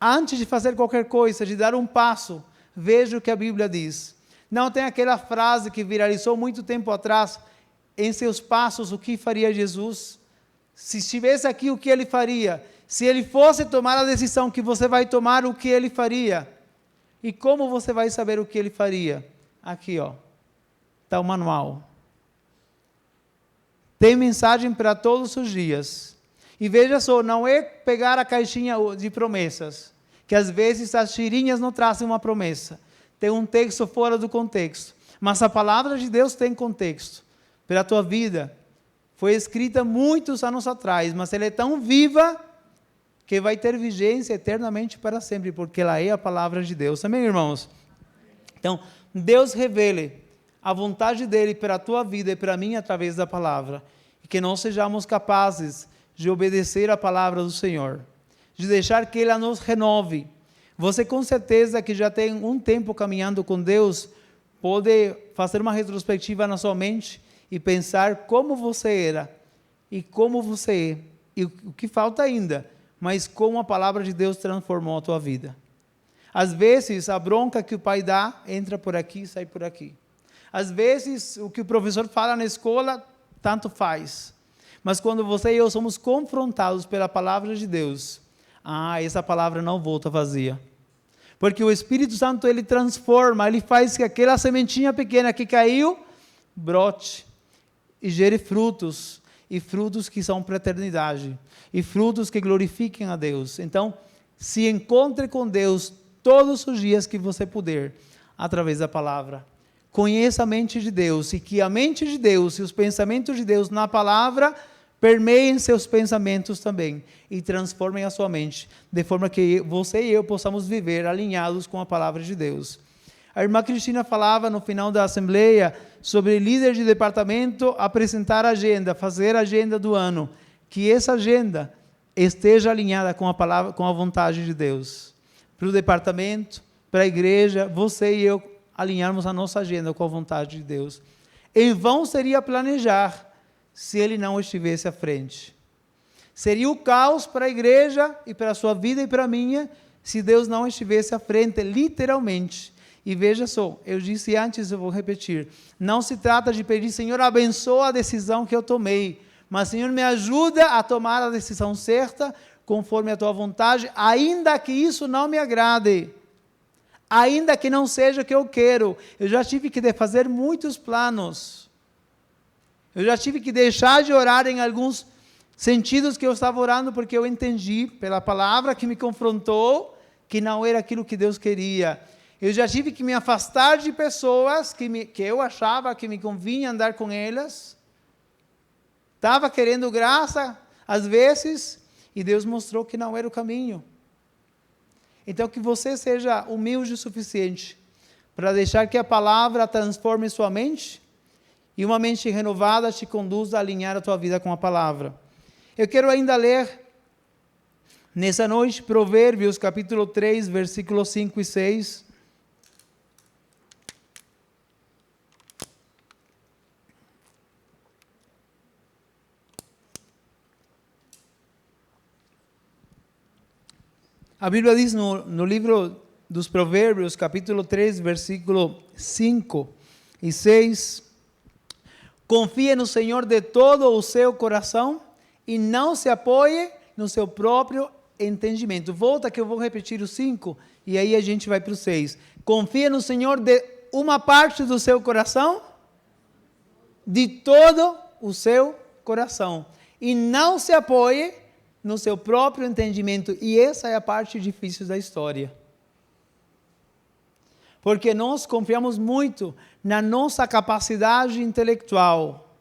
Antes de fazer qualquer coisa, de dar um passo, veja o que a Bíblia diz. Não tem aquela frase que viralizou muito tempo atrás, em seus passos, o que faria Jesus? Se estivesse aqui, o que ele faria? Se ele fosse tomar a decisão que você vai tomar, o que ele faria? E como você vai saber o que ele faria? Aqui, ó, está o manual. Tem mensagem para todos os dias. E veja só, não é pegar a caixinha de promessas, que às vezes as tirinhas não trazem uma promessa. Tem um texto fora do contexto. Mas a palavra de Deus tem contexto. Pela tua vida, foi escrita muitos anos atrás, mas ela é tão viva que vai ter vigência eternamente para sempre, porque ela é a palavra de Deus. Amém, irmãos? Então, Deus revele a vontade dele para a tua vida e para mim através da palavra. E que nós sejamos capazes de obedecer a palavra do Senhor, de deixar que ela nos renove. Você com certeza que já tem um tempo caminhando com Deus, pode fazer uma retrospectiva na sua mente e pensar como você era e como você é, e o que falta ainda, mas como a palavra de Deus transformou a tua vida. Às vezes, a bronca que o pai dá, entra por aqui e sai por aqui. Às vezes, o que o professor fala na escola, tanto faz. Mas quando você e eu somos confrontados pela palavra de Deus, essa palavra não volta vazia. Porque o Espírito Santo, ele transforma, ele faz que aquela sementinha pequena que caiu, brote e gere frutos, e frutos que são para a eternidade, e frutos que glorifiquem a Deus. Então, se encontre com Deus todos os dias que você puder, através da palavra. Conheça a mente de Deus, e que a mente de Deus e os pensamentos de Deus na palavra permeiem seus pensamentos também, e transformem a sua mente, de forma que você e eu possamos viver alinhados com a palavra de Deus. A irmã Cristina falava no final da assembleia sobre líder de departamento apresentar a agenda, fazer a agenda do ano, que essa agenda esteja alinhada com a palavra, com a vontade de Deus. Para o departamento, para a igreja, você e eu alinharmos a nossa agenda com a vontade de Deus. Em vão seria planejar se ele não estivesse à frente. Seria o caos para a igreja e para a sua vida e para a minha, se Deus não estivesse à frente, literalmente. E veja só, eu disse antes, eu vou repetir, não se trata de pedir, Senhor, abençoa a decisão que eu tomei, mas Senhor, me ajuda a tomar a decisão certa, conforme a tua vontade, ainda que isso não me agrade, ainda que não seja o que eu quero. Eu já tive que fazer muitos planos, eu já tive que deixar de orar em alguns sentidos que eu estava orando, porque eu entendi pela palavra que me confrontou, que não era aquilo que Deus queria. Eu já tive que me afastar de pessoas que eu achava que me convinha andar com elas. Estava querendo graça, às vezes, e Deus mostrou que não era o caminho. Então, que você seja humilde o suficiente para deixar que a palavra transforme sua mente, e uma mente renovada te conduza a alinhar a tua vida com a palavra. Eu quero ainda ler, nessa noite, Provérbios, capítulo 3, versículos 5 e 6. A Bíblia diz no livro dos Provérbios, capítulo 3, versículo 5 e 6, confie no Senhor de todo o seu coração e não se apoie no seu próprio entendimento. Volta que eu vou repetir o 5 e aí a gente vai para o 6. Confie no Senhor de uma parte do seu coração, de todo o seu coração, e não se apoie no seu próprio entendimento. E essa é a parte difícil da história. Porque nós confiamos muito na nossa capacidade intelectual.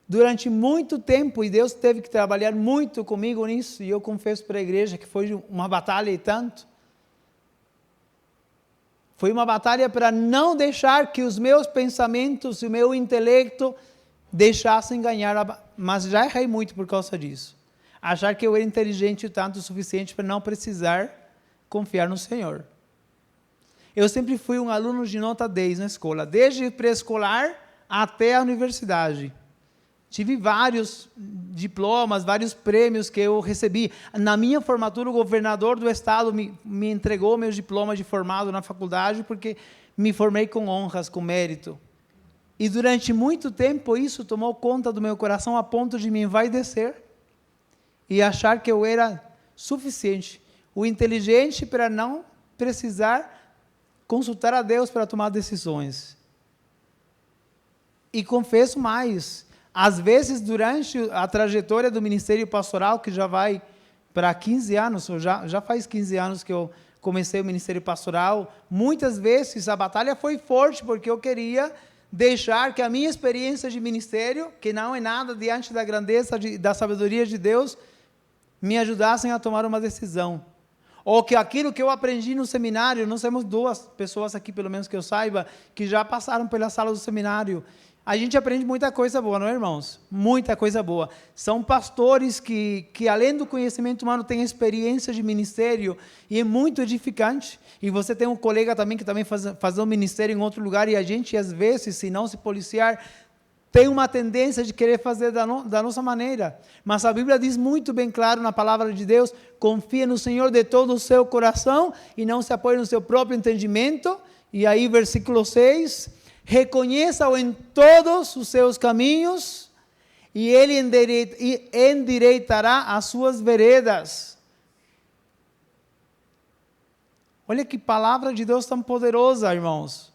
Durante muito tempo, e Deus teve que trabalhar muito comigo nisso, e eu confesso para a igreja que foi uma batalha e tanto. Foi uma batalha para não deixar que os meus pensamentos e o meu intelecto deixassem ganhar, mas já errei muito por causa disso. Achar que eu era inteligente o tanto o suficiente para não precisar confiar no Senhor. Eu sempre fui um aluno de nota 10 na escola, desde pré-escolar até a universidade. Tive vários diplomas, vários prêmios que eu recebi. Na minha formatura, o governador do estado me entregou meus diplomas de formado na faculdade, porque me formei com honras, com mérito. E durante muito tempo isso tomou conta do meu coração a ponto de me envaidecer e achar que eu era suficiente, o inteligente para não precisar consultar a Deus para tomar decisões. E confesso mais, às vezes durante a trajetória do ministério pastoral, que já vai para 15 anos, ou já faz 15 anos que eu comecei o ministério pastoral, muitas vezes a batalha foi forte, porque eu queria deixar que a minha experiência de ministério, que não é nada diante da grandeza da sabedoria de Deus, me ajudassem a tomar uma decisão. Ou que aquilo que eu aprendi no seminário, nós temos 2 pessoas aqui, pelo menos que eu saiba, que já passaram pela sala do seminário. A gente aprende muita coisa boa, não é, irmãos? Muita coisa boa. São pastores que além do conhecimento humano, têm experiência de ministério, e é muito edificante. E você tem um colega também que também faz um ministério em outro lugar, e a gente, às vezes, se não se policiar, tem uma tendência de querer fazer da nossa maneira. Mas a Bíblia diz muito bem claro na palavra de Deus: confie no Senhor de todo o seu coração e não se apoie no seu próprio entendimento. E aí, versículo 6, reconheça-o em todos os seus caminhos e ele endireitará as suas veredas. Olha que palavra de Deus tão poderosa, irmãos.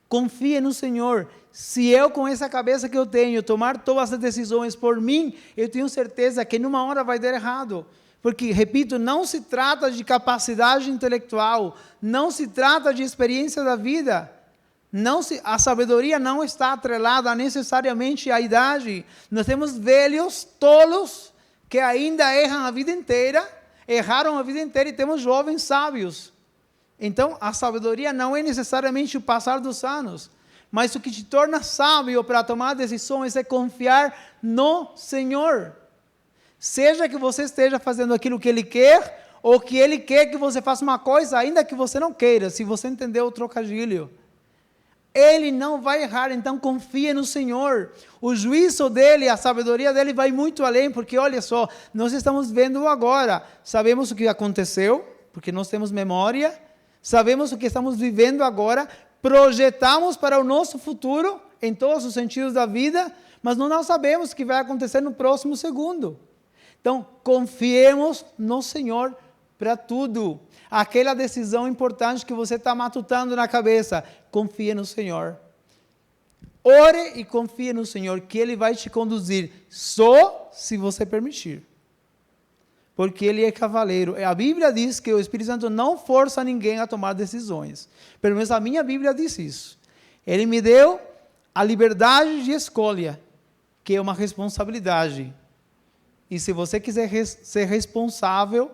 Confie no Senhor. Se eu, com essa cabeça que eu tenho, tomar todas as decisões por mim, eu tenho certeza que numa hora vai dar errado. Porque, repito, não se trata de capacidade intelectual, não se trata de experiência da vida. A sabedoria não está atrelada necessariamente à idade. Nós temos velhos, tolos, que ainda erraram a vida inteira, e temos jovens sábios. Então, a sabedoria não é necessariamente o passar dos anos, mas o que te torna sábio para tomar decisões é confiar no Senhor. Seja que você esteja fazendo aquilo que Ele quer, ou que Ele quer que você faça uma coisa, ainda que você não queira, se você entendeu o trocadilho. Ele não vai errar, então confia no Senhor. O juízo dele, a sabedoria dele vai muito além, porque olha só, nós estamos vendo agora, sabemos o que aconteceu, porque nós temos memória, sabemos o que estamos vivendo agora, projetamos para o nosso futuro, em todos os sentidos da vida, mas não sabemos o que vai acontecer no próximo segundo. Então, confiemos no Senhor para tudo. Aquela decisão importante que você está matutando na cabeça, confie no Senhor. Ore e confie no Senhor, que Ele vai te conduzir, só se você permitir. Porque Ele é cavaleiro. A Bíblia diz que o Espírito Santo não força ninguém a tomar decisões. Pelo menos a minha Bíblia diz isso. Ele me deu a liberdade de escolha, que é uma responsabilidade. E se você quiser ser responsável,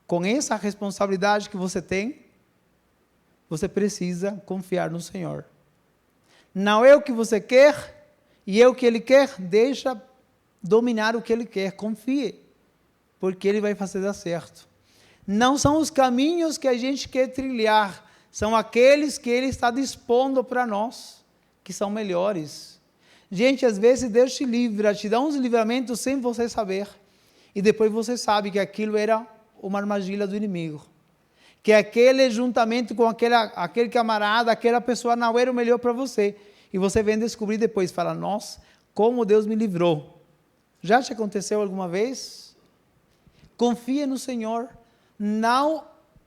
com essa responsabilidade que você tem, você precisa confiar no Senhor. Não é o que você quer, e é o que Ele quer, deixa dominar o que Ele quer, confie, porque Ele vai fazer dar certo. Não são os caminhos que a gente quer trilhar, são aqueles que Ele está dispondo para nós, que são melhores. Gente, às vezes Deus te livra, te dá uns livramentos sem você saber, e depois você sabe que aquilo era uma armadilha do inimigo, que aquele juntamento com aquele camarada, aquela pessoa não era o melhor para você, e você vem descobrir depois, fala, nossa, como Deus me livrou. Já te aconteceu alguma vez? Confia no Senhor, não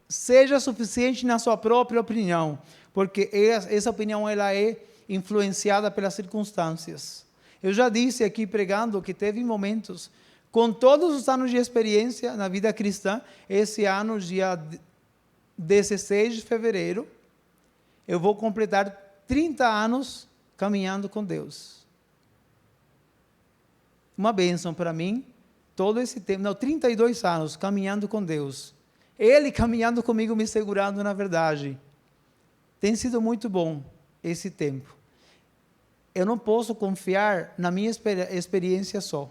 seja suficiente na sua própria opinião, porque essa opinião ela é influenciada pelas circunstâncias. Eu já disse aqui pregando que teve momentos, com todos os anos de experiência na vida cristã, esse ano, dia 16 de fevereiro, eu vou completar 30 anos caminhando com Deus. Uma bênção para mim, todo esse tempo, 32 anos caminhando com Deus. Ele caminhando comigo, me segurando na verdade. Tem sido muito bom esse tempo. Eu não posso confiar na minha experiência só.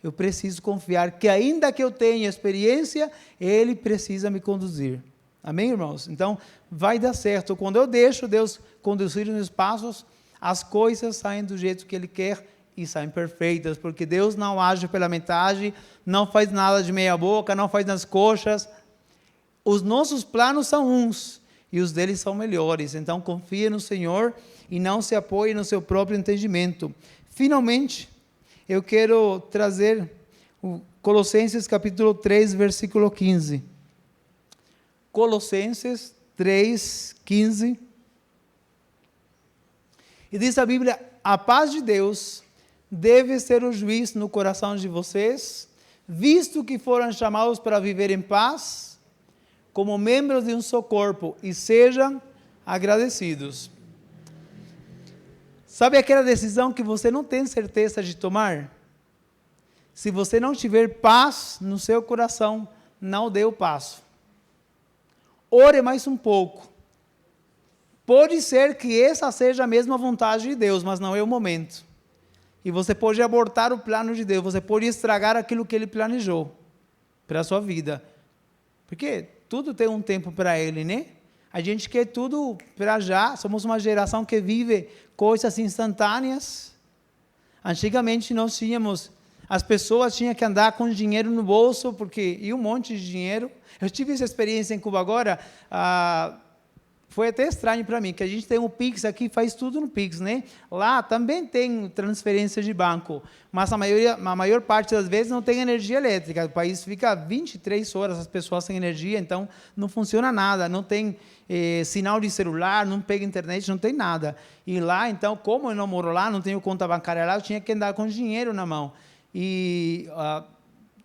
Eu preciso confiar que ainda que eu tenha experiência, Ele precisa me conduzir. Amém, irmãos? Então, vai dar certo. Quando eu deixo Deus conduzir os meus passos, as coisas saem do jeito que Ele quer e saem perfeitas, porque Deus não age pela metade, não faz nada de meia boca, não faz nas coxas. Os nossos planos são uns, e os deles são melhores. Então, confie no Senhor e não se apoie no seu próprio entendimento. Finalmente, eu quero trazer o Colossenses capítulo 3, versículo 15. Colossenses 3, 15. E diz a Bíblia, a paz de Deus deve ser o juiz no coração de vocês, visto que foram chamados para viver em paz, como membros de um só corpo, e sejam agradecidos. Sabe aquela decisão que você não tem certeza de tomar? Se você não tiver paz no seu coração, não dê o passo. Ore mais um pouco. Pode ser que essa seja a mesma vontade de Deus, mas não é o momento. E você pode abortar o plano de Deus, você pode estragar aquilo que Ele planejou para a sua vida. Porque tudo tem um tempo para Ele, né? A gente quer tudo para já, somos uma geração que vive coisas instantâneas. Antigamente nós tínhamos, as pessoas tinham que andar com dinheiro no bolso, e um monte de dinheiro. Eu tive essa experiência em Cuba agora, foi até estranho para mim, que a gente tem um Pix aqui, faz tudo no Pix, né? Lá também tem transferência de banco, mas a maior parte das vezes não tem energia elétrica. O país fica 23 horas, as pessoas sem energia, então não funciona nada, não tem sinal de celular, não pega internet, não tem nada. E lá, então, como eu não moro lá, não tenho conta bancária lá, eu tinha que andar com dinheiro na mão. E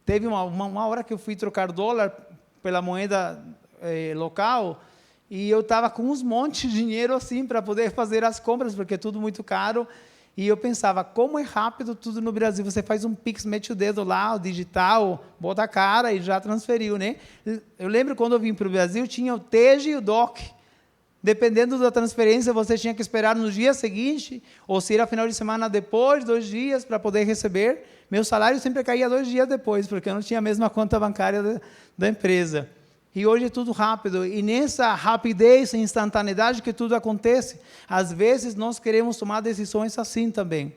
teve uma hora que eu fui trocar dólar pela moeda local, e eu estava com uns montes de dinheiro assim para poder fazer as compras, porque é tudo muito caro. E eu pensava, como é rápido tudo no Brasil. Você faz um Pix, mete o dedo lá, o digital, bota a cara e já transferiu, né? Eu lembro quando eu vim para o Brasil, tinha o TEG e o DOC. Dependendo da transferência, você tinha que esperar no dia seguinte, ou se era final de semana depois, 2 dias, para poder receber. Meu salário sempre caía 2 dias depois, porque eu não tinha a mesma conta bancária da empresa. E hoje é tudo rápido, e nessa rapidez e instantaneidade que tudo acontece, às vezes nós queremos tomar decisões assim também.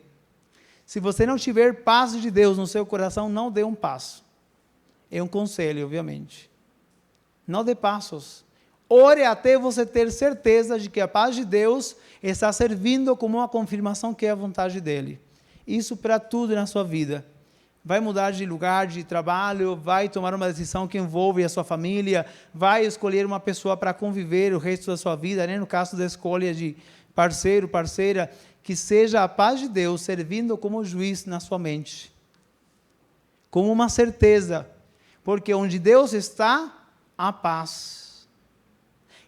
Se você não tiver paz de Deus no seu coração, não dê um passo. É um conselho, obviamente. Não dê passos. Ore até você ter certeza de que a paz de Deus está servindo como uma confirmação que é a vontade dEle. Isso para tudo na sua vida. Vai mudar de lugar de trabalho, vai tomar uma decisão que envolve a sua família, vai escolher uma pessoa para conviver o resto da sua vida, né? No caso da escolha de parceiro, parceira, que seja a paz de Deus servindo como juiz na sua mente. Como uma certeza, porque onde Deus está, há paz.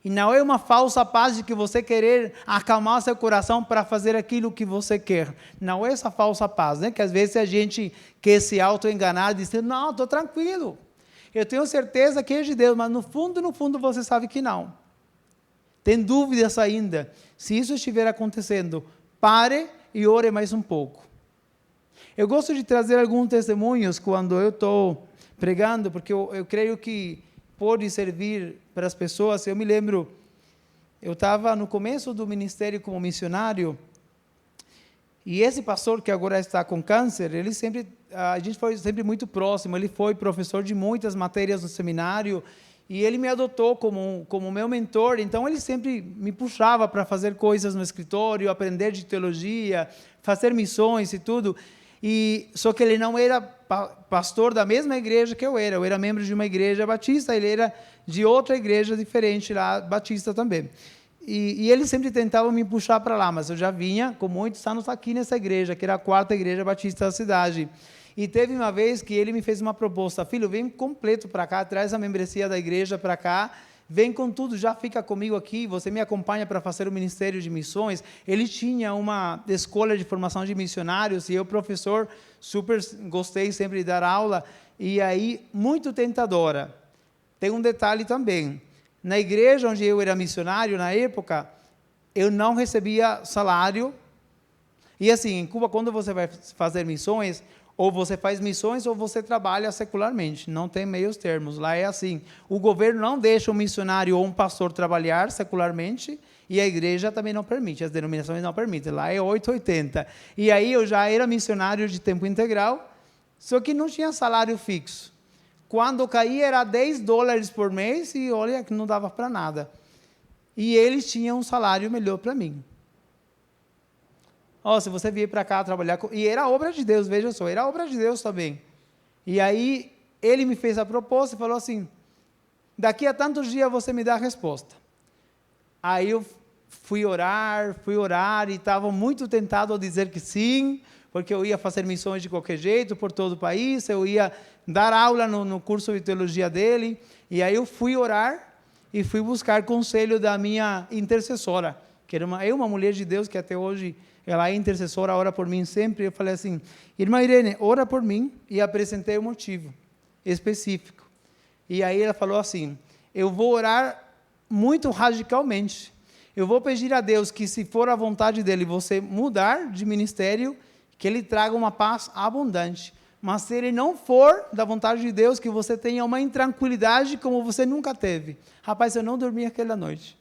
E não é uma falsa paz de que você querer acalmar seu coração para fazer aquilo que você quer. Não é essa falsa paz, né? Que às vezes a gente quer se auto-enganar, dizendo, não, estou tranquilo. Eu tenho certeza que é de Deus, mas no fundo você sabe que não. Tem dúvidas ainda. Se isso estiver acontecendo, pare e ore mais um pouco. Eu gosto de trazer alguns testemunhos quando eu estou pregando, porque eu creio que pode servir para as pessoas. Eu me lembro, eu estava no começo do ministério como missionário, e esse pastor que agora está com câncer, a gente foi sempre muito próximo, ele foi professor de muitas matérias no seminário, e ele me adotou como meu mentor, então ele sempre me puxava para fazer coisas no escritório, aprender de teologia, fazer missões e tudo. Só que ele não era pastor da mesma igreja que eu era membro de uma igreja batista, ele era de outra igreja diferente lá, batista também. E ele sempre tentava me puxar para lá, mas eu já vinha com muitos anos aqui nessa igreja, que era a 4ª igreja batista da cidade. E teve uma vez que ele me fez uma proposta, filho, vem completo para cá, traz a membresia da igreja para cá, vem com tudo, já fica comigo aqui, você me acompanha para fazer o ministério de missões. Ele tinha uma escola de formação de missionários, e eu, professor, super gostei sempre de dar aula, e aí, muito tentadora. Tem um detalhe também, na igreja onde eu era missionário, na época, eu não recebia salário, e assim, em Cuba, quando você vai fazer missões, ou você faz missões ou você trabalha secularmente, não tem meios termos, lá é assim, o governo não deixa um missionário ou um pastor trabalhar secularmente, e a igreja também não permite, as denominações não permitem, lá é 880, e aí eu já era missionário de tempo integral, só que não tinha salário fixo, quando caía era $10 por mês, e olha que não dava para nada, e eles tinham um salário melhor para mim. Se você vier para cá trabalhar, e era obra de Deus, veja só, era obra de Deus também. E aí, ele me fez a proposta e falou assim, daqui a tantos dias você me dá a resposta. Aí eu fui orar, e estava muito tentado a dizer que sim, porque eu ia fazer missões de qualquer jeito, por todo o país, eu ia dar aula no curso de teologia dele, e aí eu fui orar, e fui buscar conselho da minha intercessora, que era uma mulher de Deus, que até hoje ela é intercessora, ora por mim sempre. Eu falei assim, irmã Irene, ora por mim, e apresentei o motivo específico. E aí ela falou assim, eu vou orar muito radicalmente. Eu vou pedir a Deus que, se for a vontade dele, você mudar de ministério, que ele traga uma paz abundante. Mas se ele não for da vontade de Deus, que você tenha uma intranquilidade como você nunca teve. Rapaz, eu não dormi aquela noite.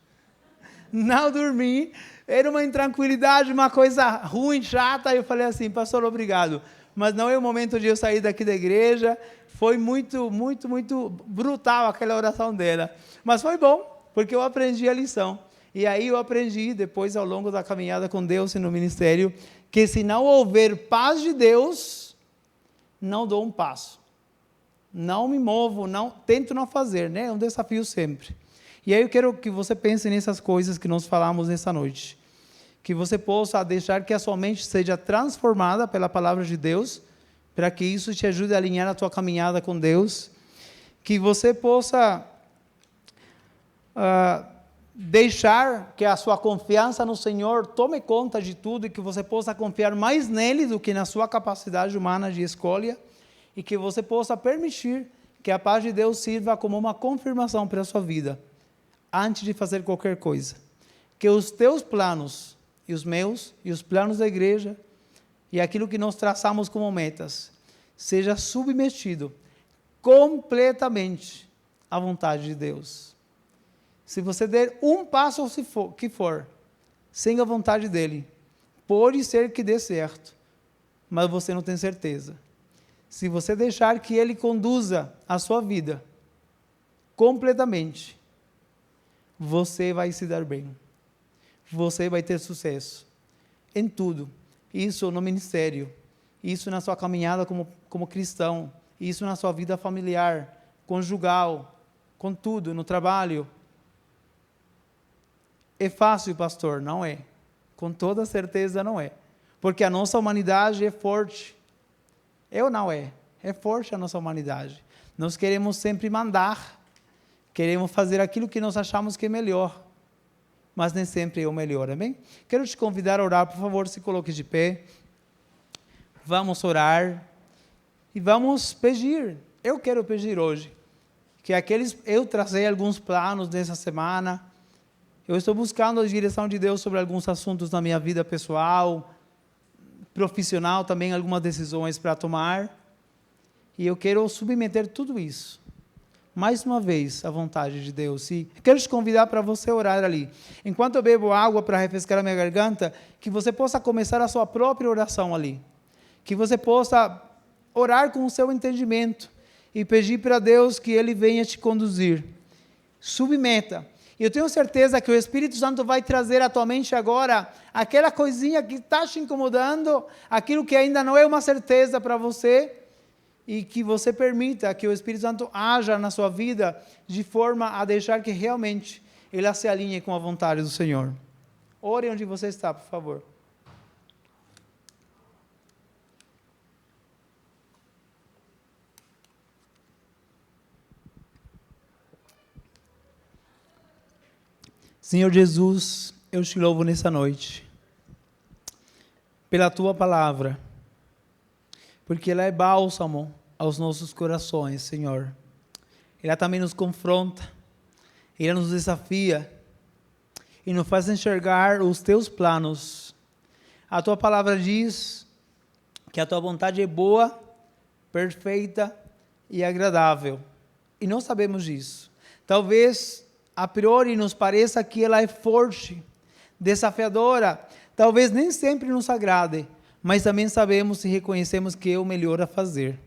Não dormi. Era uma intranquilidade, uma coisa ruim, chata. Eu falei assim, pastor, obrigado. Mas não é o momento de eu sair daqui da igreja. Foi muito, muito, muito brutal aquela oração dela. Mas foi bom, porque eu aprendi a lição. E aí eu aprendi, depois, ao longo da caminhada com Deus e no ministério, que se não houver paz de Deus, não dou um passo. Não me movo, tento não fazer, né? É um desafio sempre. E aí eu quero que você pense nessas coisas que nós falamos nessa noite. Que você possa deixar que a sua mente seja transformada pela palavra de Deus, para que isso te ajude a alinhar a tua caminhada com Deus. Que você possa deixar que a sua confiança no Senhor tome conta de tudo e que você possa confiar mais nele do que na sua capacidade humana de escolha e que você possa permitir que a paz de Deus sirva como uma confirmação para a sua vida antes de fazer qualquer coisa. Que os teus planos e os meus e os planos da igreja e aquilo que nós traçamos como metas seja submetido completamente à vontade de Deus. Se você der um passo que for, sem a vontade dele, pode ser que dê certo, mas você não tem certeza. Se você deixar que ele conduza a sua vida completamente, você vai se dar bem. Você vai ter sucesso em tudo. Isso no ministério, isso na sua caminhada como cristão, isso na sua vida familiar, conjugal, com tudo, no trabalho. É fácil, pastor? Não é. Com toda certeza não é. Porque a nossa humanidade é forte. É ou não é? É forte a nossa humanidade. Nós queremos sempre mandar. Queremos fazer aquilo que nós achamos que é melhor. Mas nem sempre é o melhor, amém? Quero te convidar a orar, por favor, se coloque de pé. Vamos orar. E vamos pedir. Eu quero pedir hoje. Eu tracei alguns planos nessa semana. Eu estou buscando a direção de Deus sobre alguns assuntos na minha vida pessoal, profissional também, algumas decisões para tomar. E eu quero submeter tudo isso, mais uma vez, à vontade de Deus. E quero te convidar para você orar ali. Enquanto eu bebo água para refrescar a minha garganta, que você possa começar a sua própria oração ali. Que você possa orar com o seu entendimento e pedir para Deus que Ele venha te conduzir. Submeta. E eu tenho certeza que o Espírito Santo vai trazer à tua mente agora aquela coisinha que está te incomodando, aquilo que ainda não é uma certeza para você, e que você permita que o Espírito Santo haja na sua vida de forma a deixar que realmente ele se alinhe com a vontade do Senhor. Ore onde você está, por favor. Senhor Jesus, eu te louvo nessa noite, pela tua palavra, porque ela é bálsamo aos nossos corações, Senhor. Ela também nos confronta, ela nos desafia e nos faz enxergar os teus planos. A tua palavra diz que a tua vontade é boa, perfeita e agradável. E nós sabemos disso. Talvez a priori nos pareça que ela é forte, desafiadora, talvez nem sempre nos agrade, mas também sabemos e reconhecemos que é o melhor a fazer.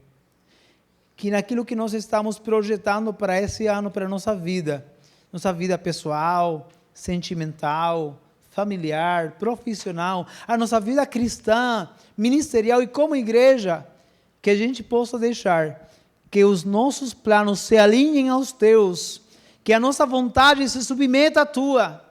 Que naquilo que nós estamos projetando para esse ano, para a nossa vida pessoal, sentimental, familiar, profissional, a nossa vida cristã, ministerial e como igreja, que a gente possa deixar que os nossos planos se alinhem aos teus, que a nossa vontade se submeta à tua,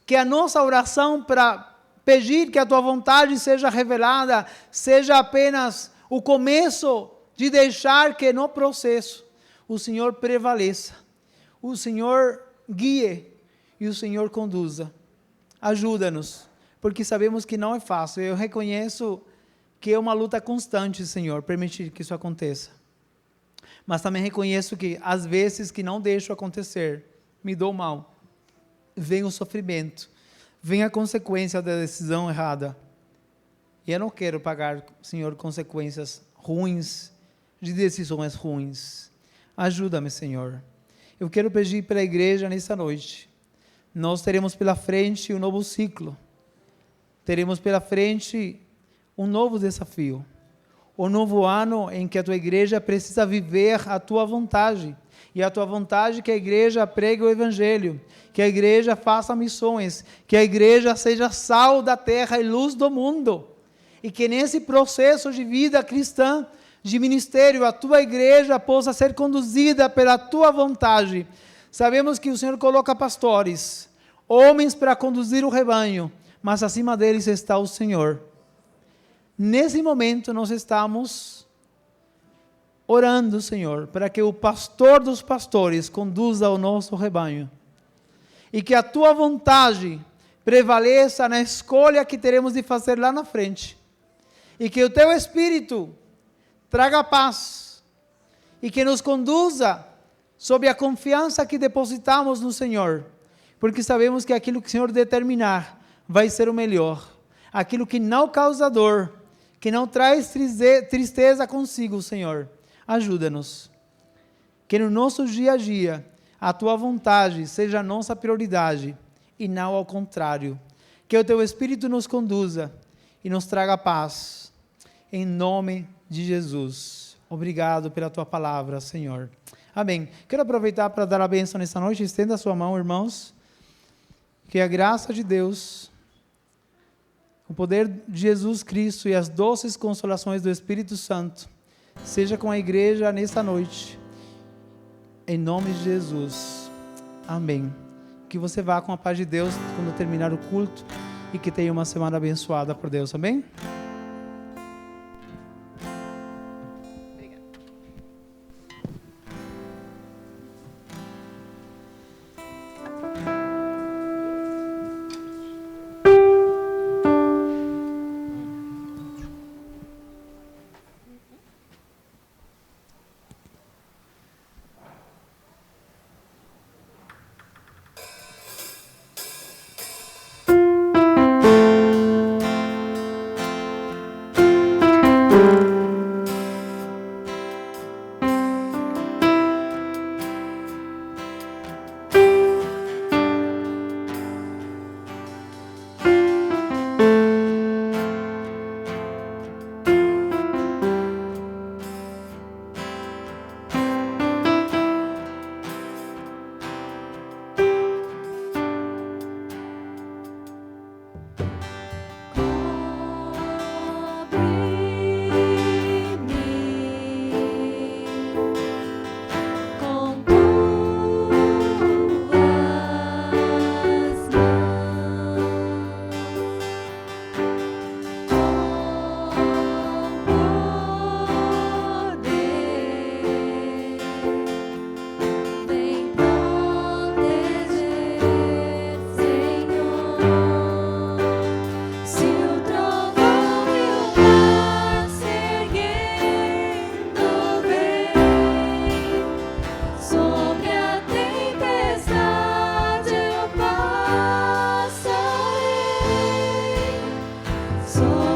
que a nossa oração para pedir que a tua vontade seja revelada, seja apenas o começo de deixar que no processo o Senhor prevaleça, o Senhor guie e o Senhor conduza. Ajuda-nos, porque sabemos que não é fácil. Eu reconheço que é uma luta constante, Senhor, permitir que isso aconteça. mas também reconheço que às vezes que não deixo acontecer, me dou mal, vem o sofrimento, vem a consequência da decisão errada. E eu não quero pagar, Senhor, consequências ruins, de decisões ruins. Ajuda-me, Senhor. Eu quero pedir pela igreja nessa noite. Nós teremos pela frente um novo ciclo. Teremos pela frente um novo desafio. Um novo ano em que a tua igreja precisa viver a tua vontade. E a tua vontade é que a igreja pregue o evangelho, que a igreja faça missões, que a igreja seja sal da terra e luz do mundo. E que nesse processo de vida cristã, de ministério, a tua igreja possa ser conduzida pela tua vontade. Sabemos que o Senhor coloca pastores, homens para conduzir o rebanho, mas acima deles está o Senhor. Nesse momento nós estamos orando, Senhor, para que o pastor dos pastores conduza o nosso rebanho. E que a tua vontade prevaleça na escolha que teremos de fazer lá na frente. E que o teu Espírito traga paz. E que nos conduza sob a confiança que depositamos no Senhor. Porque sabemos que aquilo que o Senhor determinar vai ser o melhor. Aquilo que não causa dor, que não traz tristeza consigo, Senhor. Ajuda-nos. Que no nosso dia a dia, a tua vontade seja a nossa prioridade e não ao contrário. Que o teu Espírito nos conduza e nos traga paz. Em nome de Jesus. Obrigado pela tua palavra, Senhor. Amém. Quero aproveitar para dar a bênção nessa noite. Estenda a sua mão, irmãos. Que a graça de Deus, o poder de Jesus Cristo e as doces consolações do Espírito Santo seja com a igreja nessa noite. Em nome de Jesus. Amém. Que você vá com a paz de Deus quando terminar o culto e que tenha uma semana abençoada por Deus. Amém? So